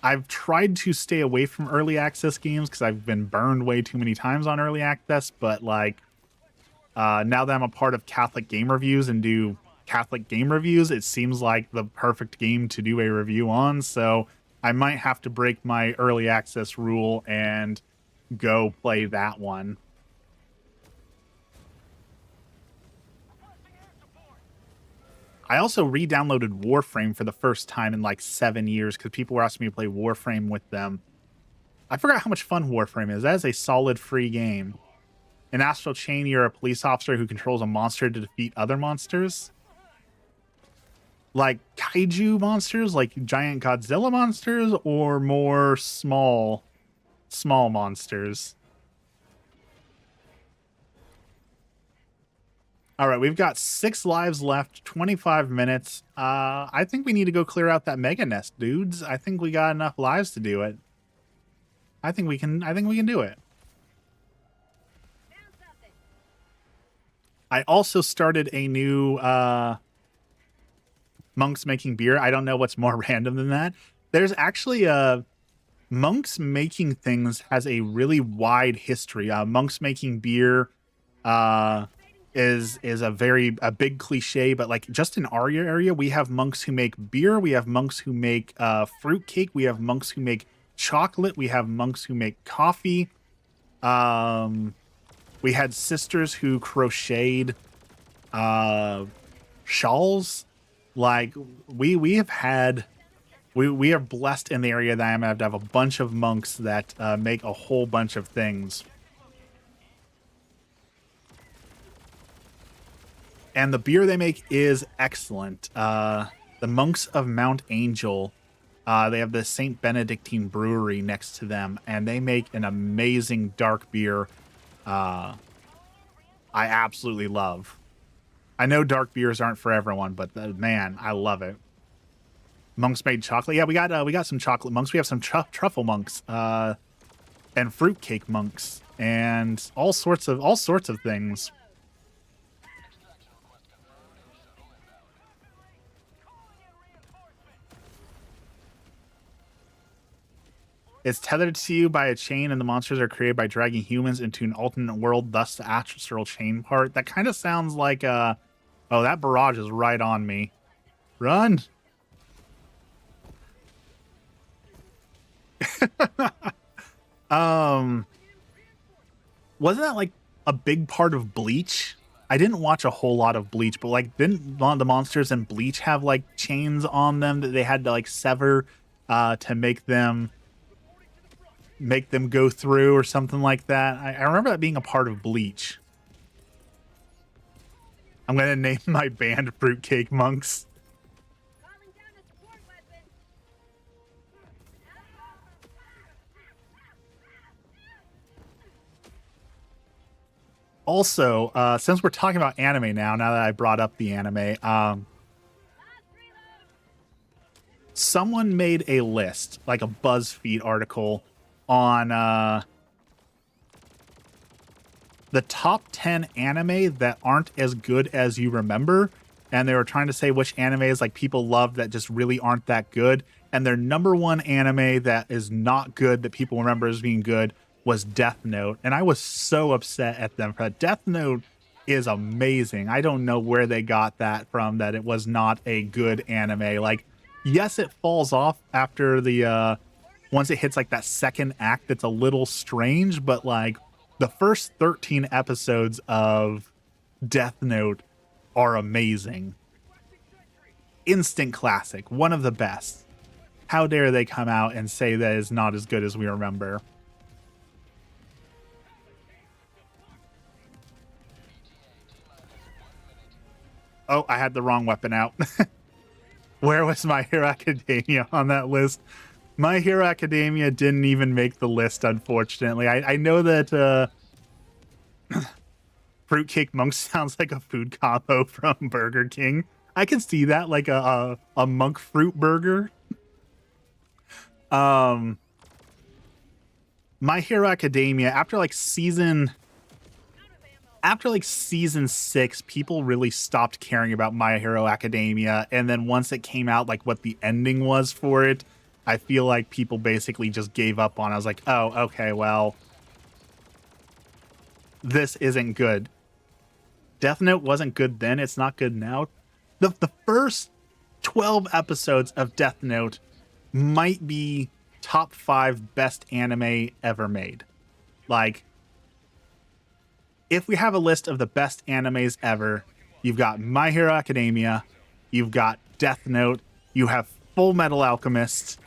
I've tried to stay away from early access games because I've been burned way too many times on early access, but like now that I'm a part of Catholic Game Reviews and do Catholic game reviews, it seems like the perfect game to do a review on. So I might have to break my early access rule and go play that one. I also re-downloaded Warframe for the first time in like 7 years because people were asking me to play Warframe with them. I forgot how much fun Warframe is. That is a solid free game. In Astral Chain, you're a police officer who controls a monster to defeat other monsters. Like kaiju monsters, like giant Godzilla monsters, or more small monsters. All right, we've got 6 lives left, 25 minutes. I think we need to go clear out that mega nest, dudes. I think we got enough lives to do it. I think we can do it. I also started a new monks making beer. I don't know what's more random than that. There's actually monks making things has a really wide history. Monks making beer is a big cliche, but like just in our area, we have monks who make beer. We have monks who make fruit cake. We have monks who make chocolate. We have monks who make coffee. We had sisters who crocheted shawls. Like we are blessed in the area that I'm at to have a bunch of monks that make a whole bunch of things. And the beer they make is excellent. The Monks of Mount Angel. They have the St. Benedictine Brewery next to them, and they make an amazing dark beer. I absolutely love. I know dark beers aren't for everyone, but man, I love it. Monks made chocolate. Yeah, we got some chocolate monks. We have some truffle monks, and fruitcake monks, and all sorts of things. It's tethered to you by a chain, and the monsters are created by dragging humans into an alternate world, thus the astral chain part. That kind of sounds like oh, that barrage is right on me. Run. Wasn't that like a big part of Bleach? I didn't watch a whole lot of Bleach, but like didn't the monsters in Bleach have like chains on them that they had to like sever to make them go through or something like that? I remember that being a part of Bleach. I'm gonna name my band Fruitcake Monks. Also, since we're talking about anime now that I brought up the anime, someone made a list, like a BuzzFeed article, on the top 10 anime that aren't as good as you remember. And they were trying to say which animes like people love that just really aren't that good. And their number one anime that is not good that people remember as being good was Death Note. And I was so upset at them for that. Death Note is amazing. I don't know where they got that from, that it was not a good anime. Like, yes, it falls off after the once it hits like that second act that's a little strange, but like the first 13 episodes of Death Note are amazing. Instant classic, one of the best. How dare they come out and say that is not as good as we remember? Oh, I had the wrong weapon out. Where was My Hero Academia on that list? My Hero Academia didn't even make the list, unfortunately. I know that Fruitcake Monk sounds like a food combo from Burger King. I can see that, like a monk fruit burger. My Hero Academia, after season 6, people really stopped caring about My Hero Academia, and then once it came out, like what the ending was for it, I feel like people basically just gave up on it. I was like, oh, okay, well, this isn't good. Death Note wasn't good then, it's not good now. The first 12 episodes of Death Note might be top 5 best anime ever made. Like, if we have a list of the best animes ever, you've got My Hero Academia, you've got Death Note, you have Full Metal Alchemist.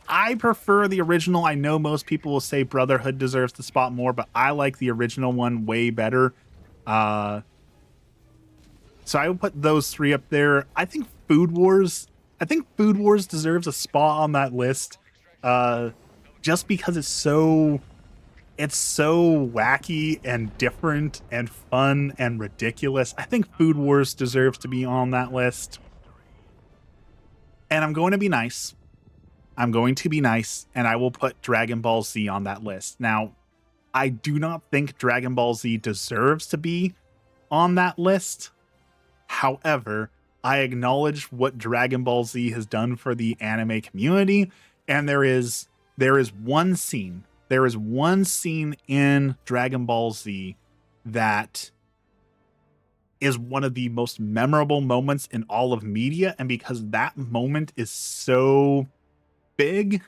I prefer the original. I know most people will say Brotherhood deserves the spot more, but I like the original one way better. So I would put those 3 up there. I think Food Wars deserves a spot on that list. Just because it's so wacky and different and fun and ridiculous. I think Food Wars deserves to be on that list. And I'm going to be nice. And I will put Dragon Ball Z on that list. Now, I do not think Dragon Ball Z deserves to be on that list. However, I acknowledge what Dragon Ball Z has done for the anime community, and there is one scene in Dragon Ball Z that is one of the most memorable moments in all of media, and because that moment is so big,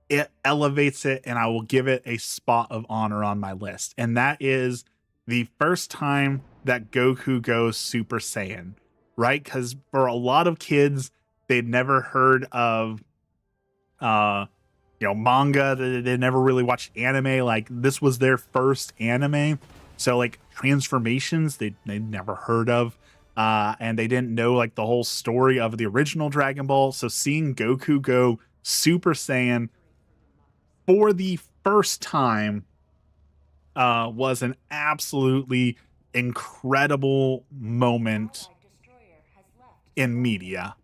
it elevates it, and I will give it a spot of honor on my list. And that is the first time that Goku goes Super Saiyan, right? Because for a lot of kids, they'd never heard of manga, they never really watched anime. Like, this was their first anime, so like transformations they'd never heard of. and they didn't know like the whole story of the original Dragon Ball. So seeing Goku go Super Saiyan for the first time was an absolutely incredible moment in media.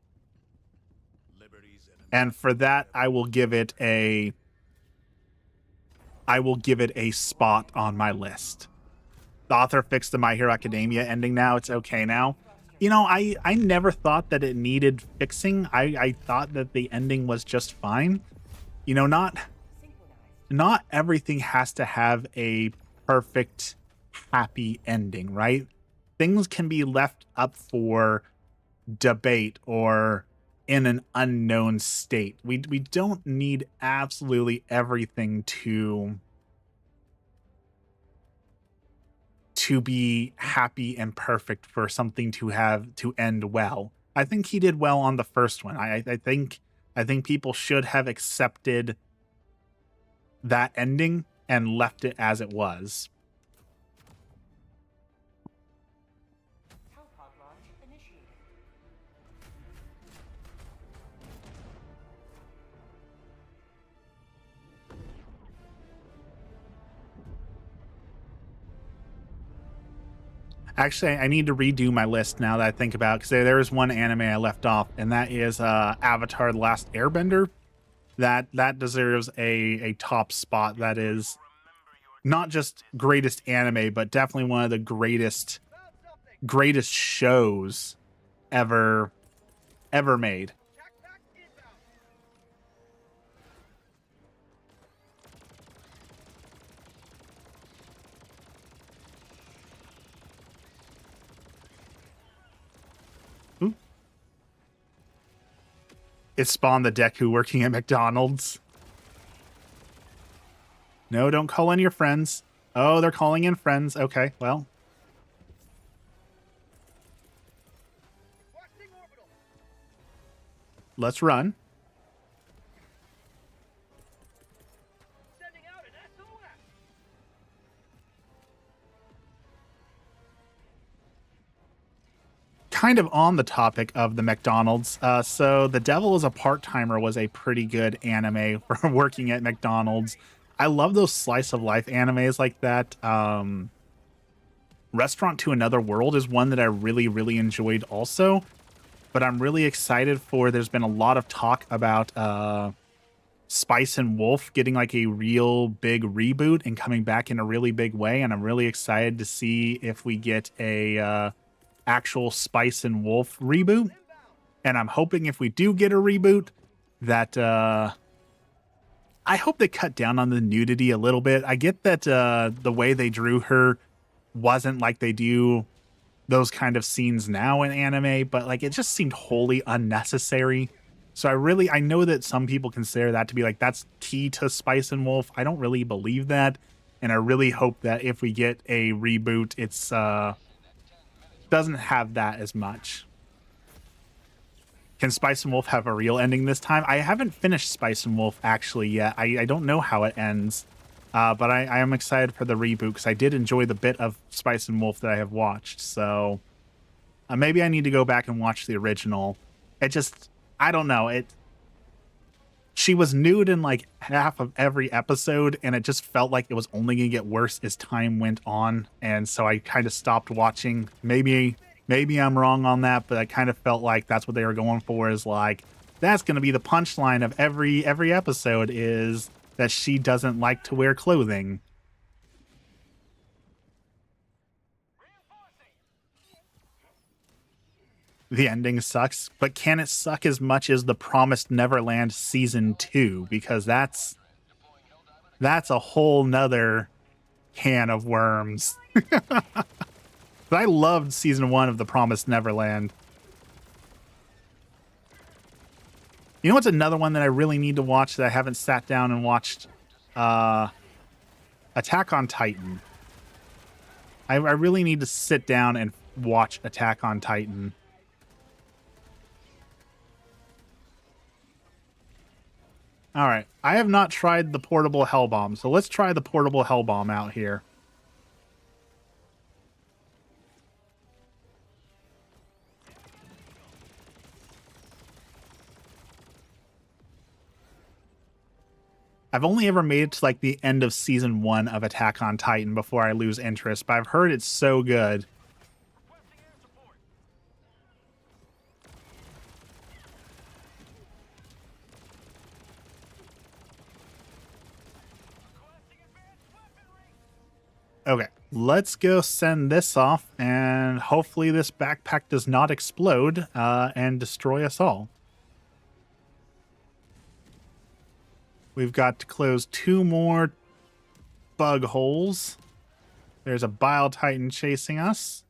And for that, I will give it a spot on my list. The author fixed the My Hero Academia ending now. It's okay now. You know, I never thought that it needed fixing. I thought that the ending was just fine. You know, not everything has to have a perfect, happy ending, right? Things can be left up for debate or in an unknown state. We don't need absolutely everything to be happy and perfect for something to have to end well. I think he did well on the first one. I think people should have accepted that ending and left it as it was. Actually, I need to redo my list now that I think about it, because there is one anime I left off, and that is Avatar: The Last Airbender. That deserves a top spot. That is not just greatest anime, but definitely one of the greatest shows ever made. Ooh. It spawned the Deku working at McDonald's. No, don't call in your friends. Oh, they're calling in friends. Okay, well. Let's run. Kind of on the topic of the McDonald's. So The Devil is a Part-Timer was a pretty good anime for working at McDonald's. I love those slice of life animes like that. Restaurant to Another World is one that I really, really enjoyed also. But I'm really excited for, there's been a lot of talk about Spice and Wolf getting like a real big reboot and coming back in a really big way. And I'm really excited to see if we get a actual Spice and Wolf reboot. And I'm hoping if we do get a reboot that I hope they cut down on the nudity a little bit. I get that the way they drew her wasn't like they do those kind of scenes now in anime, but like it just seemed wholly unnecessary. So I know that some people consider that to be like that's key to Spice and Wolf. I don't really believe that, and I really hope that if we get a reboot, it's doesn't have that as much. Can Spice and Wolf have a real ending this time? I haven't finished Spice and Wolf actually yet. I don't know how it ends, but I am excited for the reboot because I did enjoy the bit of Spice and Wolf that I have watched. So maybe I need to go back and watch the original. I don't know. She was nude in like half of every episode, and it just felt like it was only going to get worse as time went on. And so I kind of stopped watching. Maybe I'm wrong on that, but I kind of felt like that's what they were going for, is like, that's going to be the punchline of every episode, is that she doesn't like to wear clothing. The ending sucks, but can it suck as much as The Promised Neverland Season 2? Because that's a whole nother can of worms. But I loved Season 1 of The Promised Neverland. You know what's another one that I really need to watch that I haven't sat down and watched? Attack on Titan. I really need to sit down and watch Attack on Titan. All right, I have not tried the portable hell bomb, so let's try the portable hell bomb out here. I've only ever made it to like the end of season 1 of Attack on Titan before I lose interest, but I've heard it's so good. Requesting air support. Requesting advanced weaponry. Okay, let's go send this off, and hopefully this backpack does not explode and destroy us all. We've got to close 2 more bug holes. There's a Bile Titan chasing us.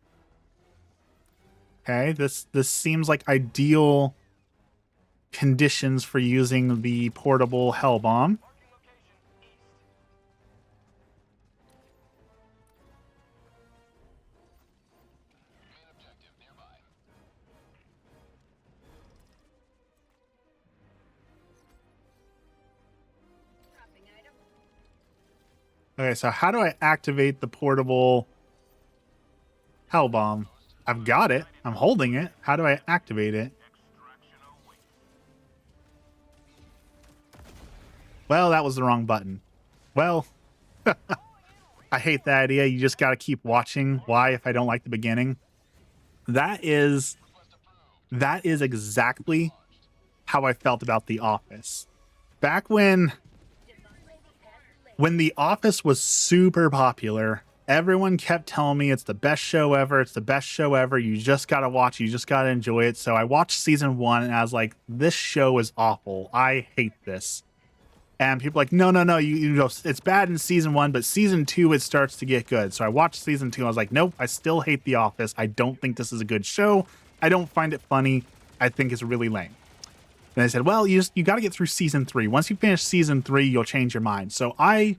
Okay, this seems like ideal conditions for using the portable Hell Bomb. Marking location east. Main objective nearby. Dropping item. Okay, so how do I activate the portable Hell Bomb? I've got it. I'm holding it. How do I activate it? Extraction awaits. Well, that was the wrong button. Well, I hate that idea. You just got to keep watching. Why if I don't like the beginning? That is exactly how I felt about The Office. Back when The Office was super popular, everyone kept telling me it's the best show ever. It's the best show ever. You just got to watch it. You just got to enjoy it. So I watched season 1 and I was like, this show is awful. I hate this. And people are like, no, you know, it's bad in season 1, but season 2, it starts to get good. So I watched season 2. I was like, nope, I still hate The Office. I don't think this is a good show. I don't find it funny. I think it's really lame. And they said, well, you got to get through season 3. Once you finish season 3, you'll change your mind. So I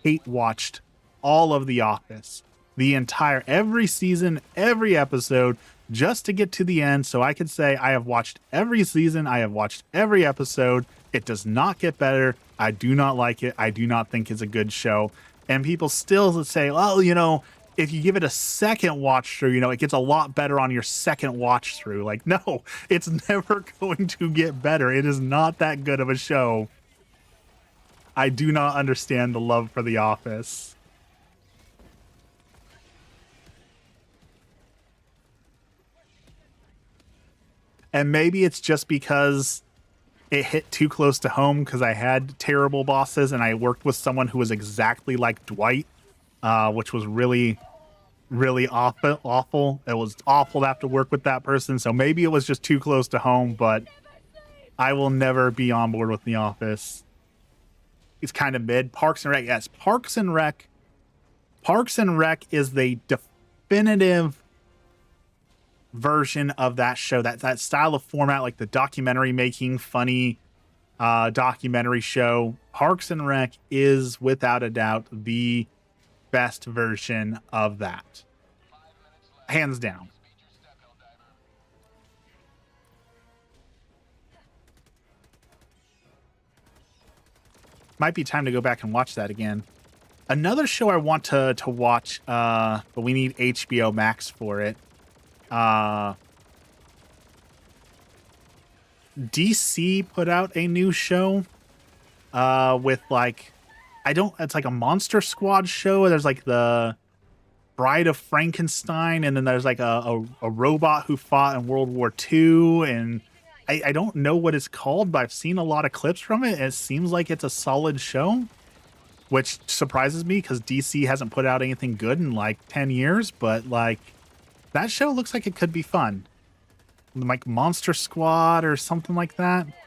hate watched all of The Office, every season, every episode, just to get to the end. So I could say I have watched every season. I have watched every episode. It does not get better. I do not like it. I do not think it's a good show. And people still say, well, you know, if you give it a second watch through, you know, it gets a lot better on your second watch through. Like, no, it's never going to get better. It is not that good of a show. I do not understand the love for The Office. And maybe it's just because it hit too close to home because I had terrible bosses and I worked with someone who was exactly like Dwight, which was really, really awful. It was awful to have to work with that person. So maybe it was just too close to home, but I will never be on board with The Office. It's kind of mid. Parks and Rec, yes. Parks and Rec is the definitive version of that show, that style of format, like the documentary making funny documentary show. Parks and Rec is without a doubt the best version of that, hands down. Speed your step, Helldiver. Might be time to go back and watch that again. Another show I want to watch, but we need HBO Max for it. DC put out a new show with like, it's like a Monster Squad show. There's like the Bride of Frankenstein, and then there's like a robot who fought in World War II, and I don't know what it's called, but I've seen a lot of clips from it. And it seems like it's a solid show, which surprises me because DC hasn't put out anything good in like 10 years, but like that show looks like it could be fun. Like Monster Squad or something like that. Last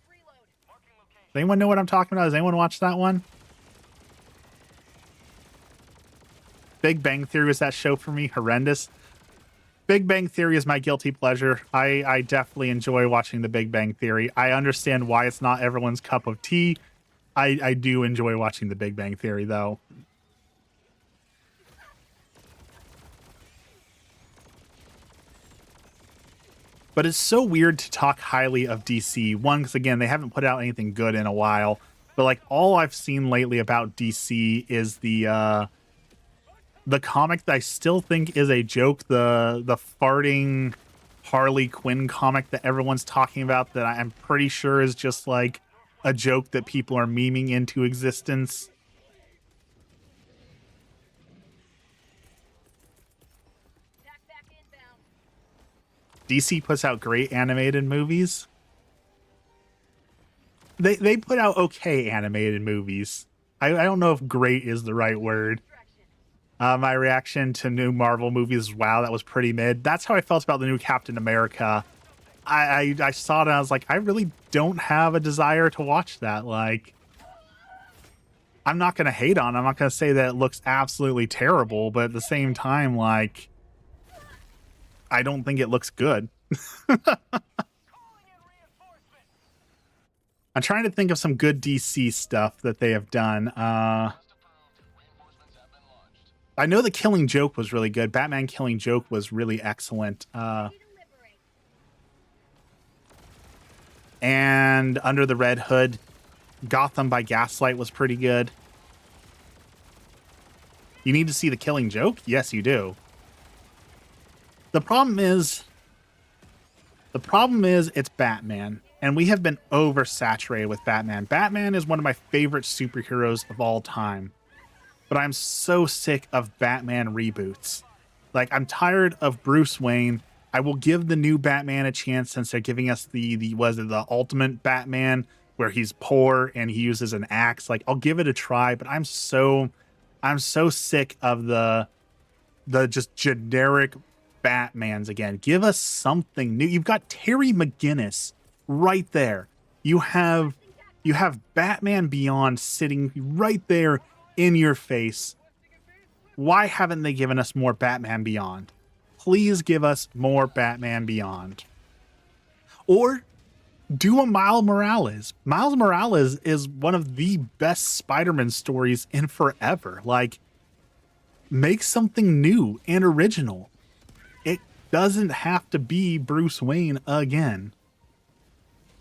reload. Marking location. Does anyone know what I'm talking about? Has anyone watched that one? Big Bang Theory was that show for me. Horrendous. Big Bang Theory is my guilty pleasure. I definitely enjoy watching the Big Bang Theory. I understand why it's not everyone's cup of tea. I do enjoy watching the Big Bang Theory, though. But it's so weird to talk highly of DC. One, because again, they haven't put out anything good in a while. But like all I've seen lately about DC is the comic that I still think is a joke, the farting Harley Quinn comic that everyone's talking about that I'm pretty sure is just like a joke that people are memeing into existence. Attack back inbound. DC puts out great animated movies. They put out okay animated movies. I don't know if great is the right word. Distraction. My reaction to new Marvel movies, wow, that was pretty mid. That's how I felt about the new Captain America. I saw it and I was like, I really don't have a desire to watch that. Like, I'm not going to hate on it. I'm not going to say that it looks absolutely terrible, but at the same time, like, I don't think it looks good. Calling in reinforcements. I'm trying to think of some good DC stuff that they have done. Just approved. Reinforcements have been launched. I know the Killing Joke was really good. Batman Killing Joke was really excellent. Ready to liberate. And Under the Red Hood, Gotham by Gaslight was pretty good. You need to see the Killing Joke? Yes, you do. The problem is it's Batman, and we have been oversaturated with Batman. Batman is one of my favorite superheroes of all time, but I'm so sick of Batman reboots. Like, I'm tired of Bruce Wayne. I will give the new Batman a chance since they're giving us the Ultimate Batman where he's poor and he uses an axe. Like, I'll give it a try, but I'm so sick of the just generic Batmans again. Give us something new. You've got Terry McGinnis right there. You have Batman Beyond sitting right there in your face. Why haven't they given us more Batman Beyond? Please give us more Batman Beyond. Or do a Miles Morales. Miles Morales is one of the best Spider-Man stories in forever. Like, make something new and original. It doesn't have to be Bruce Wayne again.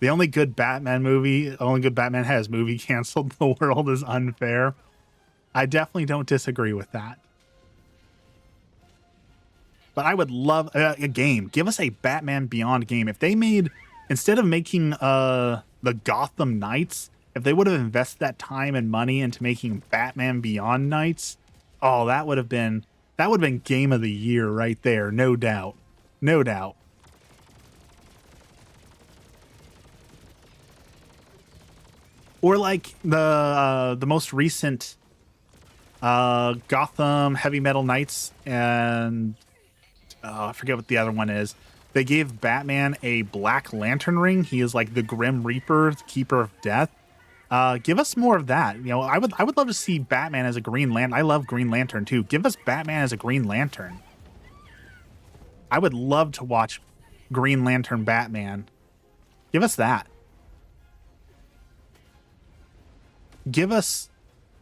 The only good Batman has movie canceled. The world is unfair. I definitely don't disagree with that. But I would love a game. Give us a Batman Beyond game. If they made, instead of making the Gotham Knights, if they would have invested that time and money into making Batman Beyond Knights, oh, that would have been game of the year right there, no doubt. No doubt. Or like the most recent Gotham Heavy Metal Knights, and I forget what the other one is. They gave Batman a Black Lantern ring. He is like the Grim Reaper, the Keeper of Death. Give us more of that. You know, I would love to see Batman as a Green Lantern. I love Green Lantern too. Give us Batman as a Green Lantern. I would love to watch Green Lantern Batman. Give us that. Give us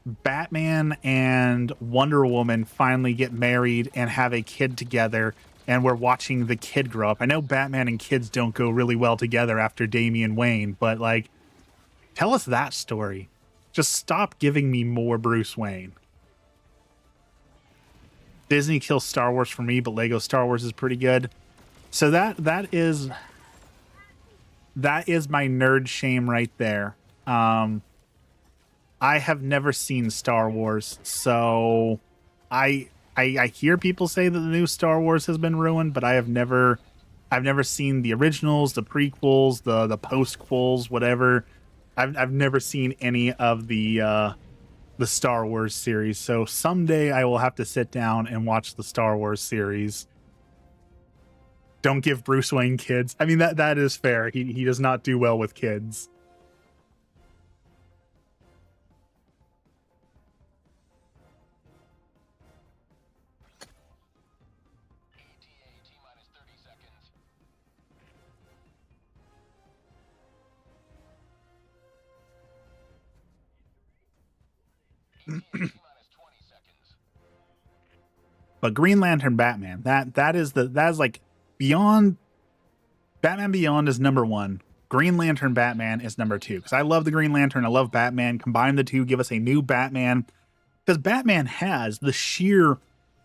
Batman and Wonder Woman finally get married and have a kid together, and we're watching the kid grow up. I know Batman and kids don't go really well together after Damian Wayne, but like, tell us that story. Just stop giving me more Bruce Wayne. Disney kills Star Wars for me, but Lego Star Wars is pretty good. So that is my nerd shame right there. I have never seen Star Wars, so I hear people say that the new Star Wars has been ruined, but I've never seen the originals, the prequels, the postquels, whatever. I've never seen any of the Star Wars series. So someday I will have to sit down and watch the Star Wars series. Don't give Bruce Wayne kids. I mean, that is fair. He does not do well with kids. ETA T-minus 30 seconds. ETA T-minus 20 seconds. But Green Lantern Batman, that is like Beyond. Batman Beyond is number one. Green Lantern Batman is number two. Because I love the Green Lantern, I love Batman. Combine the two, give us a new Batman. Because Batman has the sheer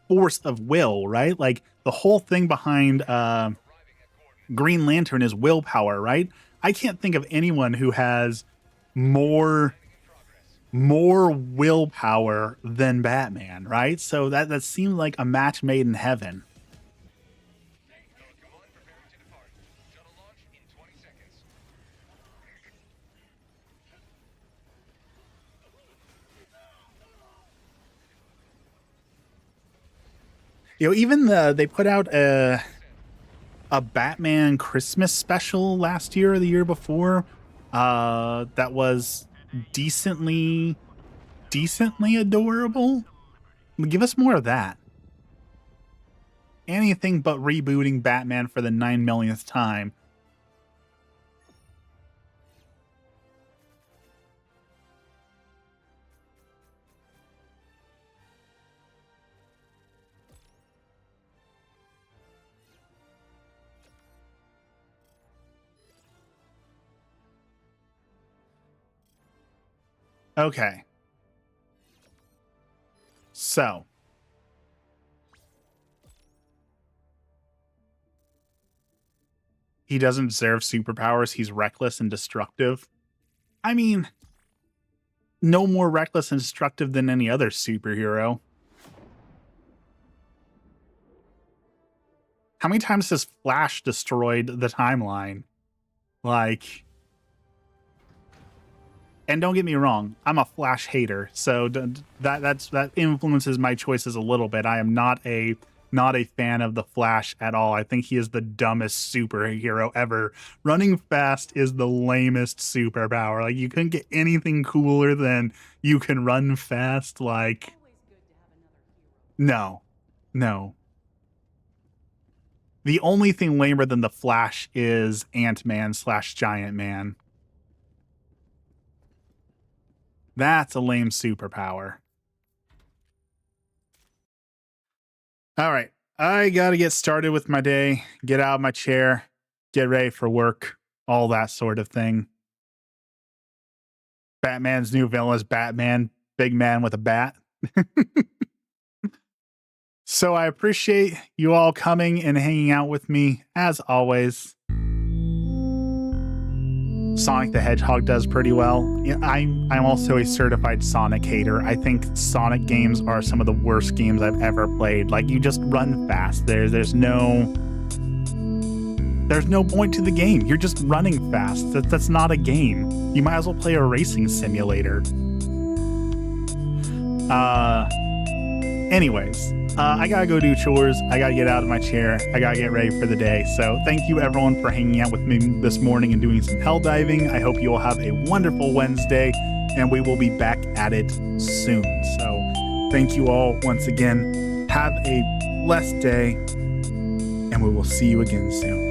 force of will, right? Like the whole thing behind Green Lantern is willpower, right? I can't think of anyone who has more willpower than Batman, right? So that seemed like a match made in heaven. Pelican 1 preparing to depart. Shuttle launch in 20 seconds. You know, even they put out a Batman Christmas special last year or the year before that was decently adorable. Give us more of that. Anything but rebooting Batman for the 9 millionth time. Okay. So. He doesn't deserve superpowers. He's reckless and destructive. I mean, no more reckless and destructive than any other superhero. How many times has Flash destroyed the timeline? Like, and don't get me wrong, I'm a Flash hater, so that influences my choices a little bit. I am not a fan of the Flash at all. I think he is the dumbest superhero ever. Running fast is the lamest superpower. Like, you couldn't get anything cooler than you can run fast. Like, no. The only thing lamer than the Flash is Ant-Man / Giant Man. That's a lame superpower. All right. I got to get started with my day, get out of my chair, get ready for work, all that sort of thing. Batman's new villain is Batman, big man with a bat. So I appreciate you all coming and hanging out with me, as always. Sonic the Hedgehog does pretty well. I'm also a certified Sonic hater. I think Sonic games are some of the worst games I've ever played. Like, you just run fast. There's no point to the game. You're just running fast. That's not a game. You might as well play a racing simulator. Anyways, I gotta go do chores. I gotta get out of my chair. I gotta get ready for the day. So thank you everyone for hanging out with me this morning and doing some hell diving. I hope you all have a wonderful Wednesday, and we will be back at it soon. So thank you all once again. Have a blessed day, and we will see you again soon.